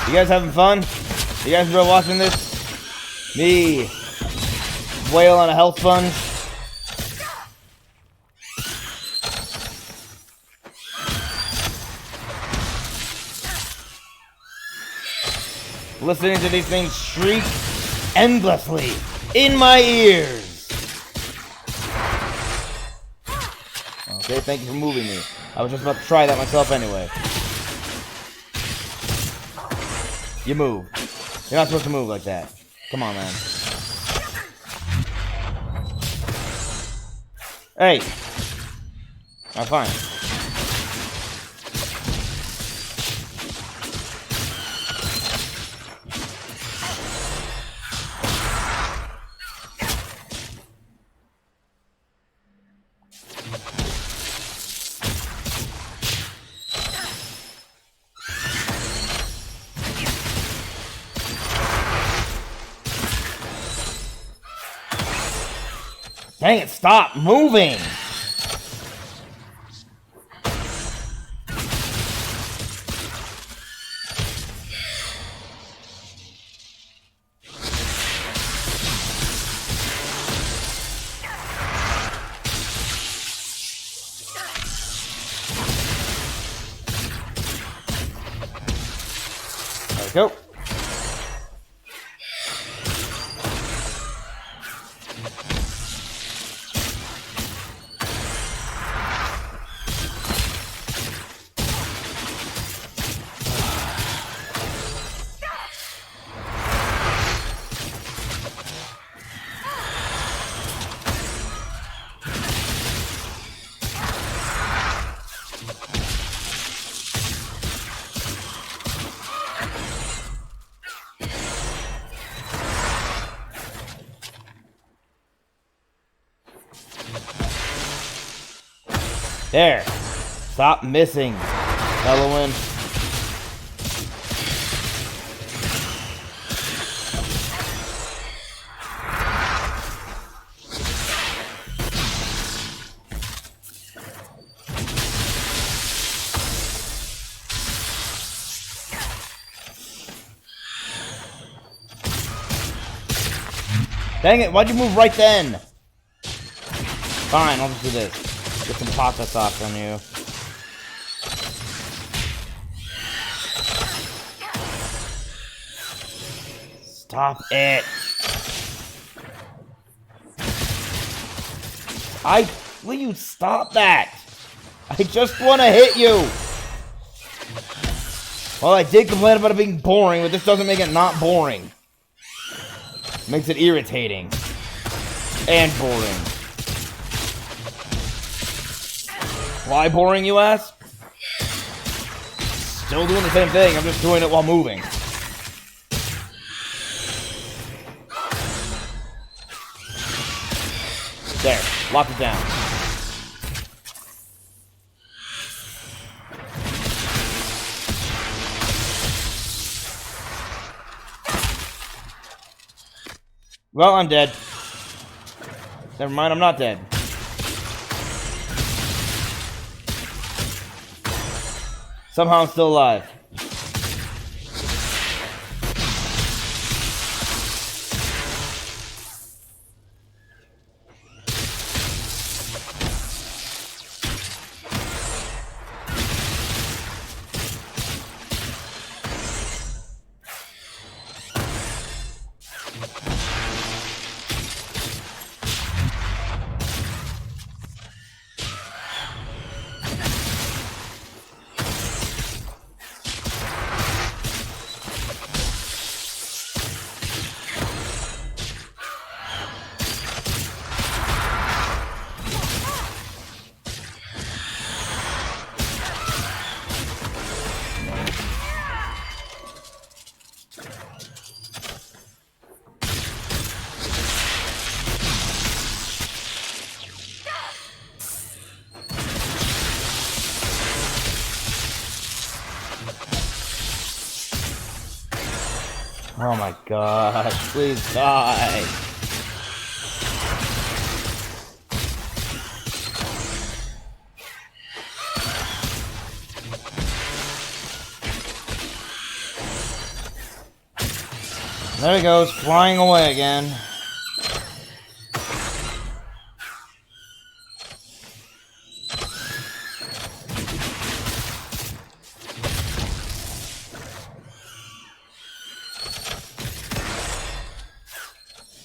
You guys having fun? You guys enjoy watching this? Me wail on a health sponge. Listening to these things shriek endlessly in my ears. Okay, thank you for moving me. I was just about to try that myself anyway. You move. You're not supposed to move like that. Come on, man. Hey. I'm fine. Dang it, stop moving! There we go. There. Stop missing, Elowen. Dang it, why'd you move right then? Fine, I'll just do this. Get some pasta sauce on you. Stop it. Will you stop that? I just want to hit you. Well, I did complain about it being boring, but this doesn't make it not boring. Makes it irritating. And boring. Why boring, you ask? Still doing the same thing, I'm just doing it while moving. There, lock it down. Well, I'm dead. Never mind, I'm not dead. Somehow I'm still alive. Oh my god, please die. There he goes, flying away again.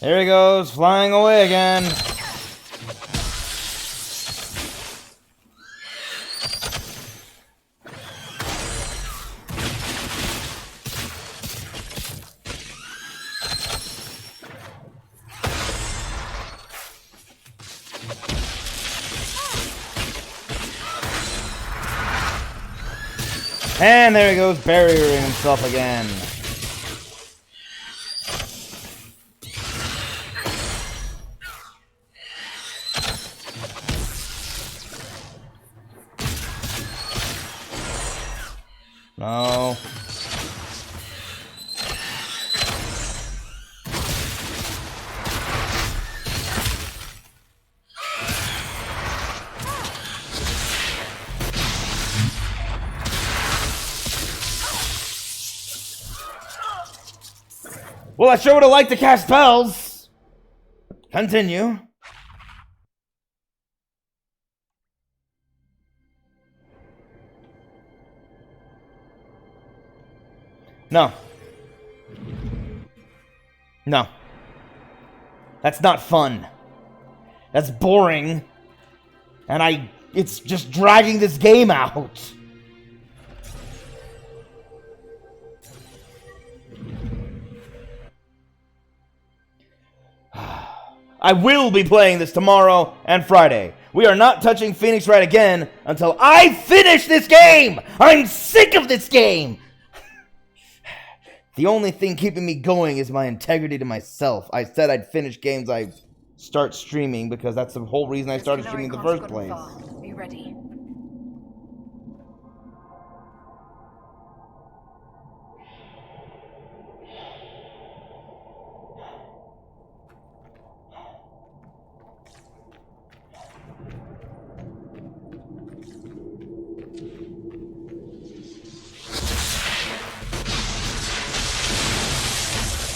There he goes, flying away again. And there he goes, barriering himself again. No. Well, I sure would have liked to cast spells. Continue. No. No. That's not fun. That's boring. And it's just dragging this game out. I will be playing this tomorrow and Friday. We are not touching Phoenix Wright again until I finish this game! I'm sick of this game! The only thing keeping me going is my integrity to myself. I said I'd finish games I start streaming because that's the whole reason I started streaming in the first place. Be ready.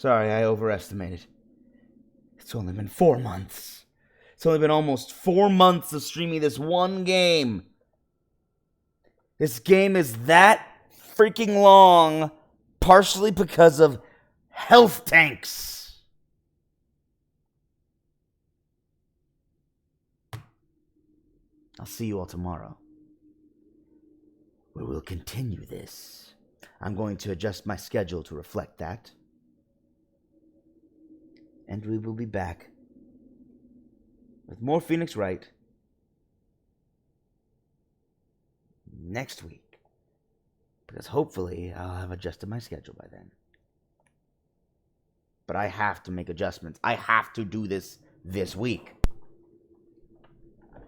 Sorry, I overestimated. It's only been 4 months. It's only been almost 4 months of streaming this one game. This game is that freaking long, partially because of health tanks. I'll see you all tomorrow, where we'll continue this. I'm going to adjust my schedule to reflect that. And we will be back with more Phoenix Wright next week. Because hopefully I'll have adjusted my schedule by then. But I have to make adjustments. I have to do this week.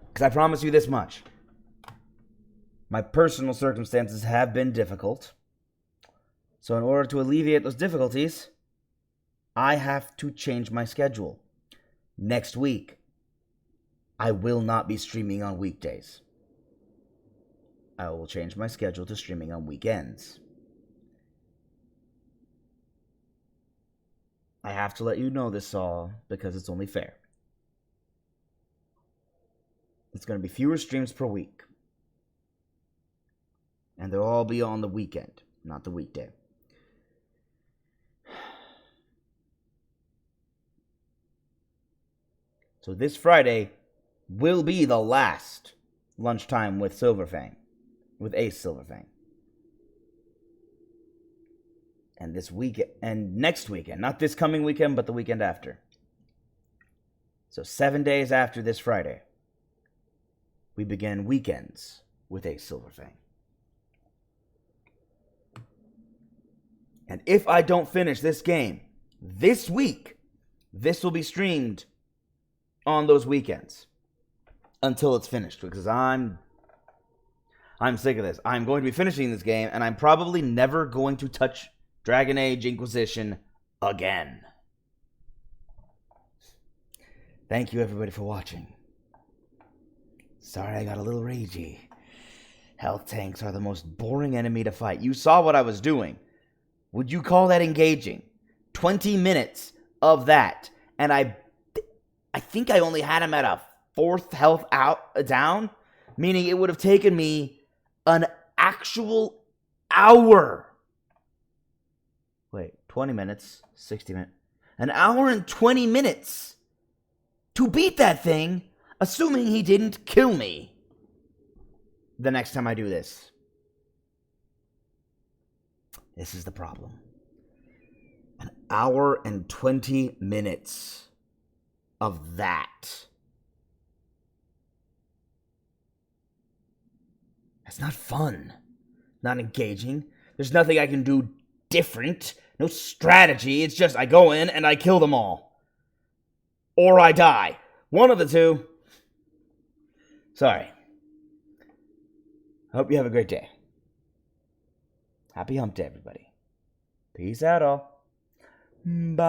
Because I promise you this much. My personal circumstances have been difficult. So in order to alleviate those difficulties, I have to change my schedule. Next week, I will not be streaming on weekdays. I will change my schedule to streaming on weekends. I have to let you know this all because it's only fair. It's going to be fewer streams per week. And they'll all be on the weekend, not the weekday. So this Friday will be the last lunchtime with Silverfang, with Ace Silverfang. And this weekend, and next weekend, not this coming weekend, but the weekend after. So 7 days after this Friday, we begin weekends with Ace Silverfang. And if I don't finish this game this week, this will be streamed on those weekends until it's finished, because I'm sick of this. I'm going to be finishing this game, and I'm probably never going to touch Dragon Age Inquisition again. Thank you, everybody, for watching. Sorry I got a little ragey. Health tanks are the most boring enemy to fight. You saw what I was doing. Would you call that engaging? 20 minutes of that, and I think I only had him at a 4th health down, meaning it would have taken me an actual hour. Wait, 20 minutes, 60 minutes. An hour and 20 minutes to beat that thing, assuming he didn't kill me the next time I do this. This is the problem. An hour and 20 minutes of that. That's not fun. Not engaging. There's nothing I can do different. No strategy. It's just I go in and I kill them all. Or I die. One of the two. Sorry. Hope you have a great day. Happy hump day, everybody. Peace out, all. Bye.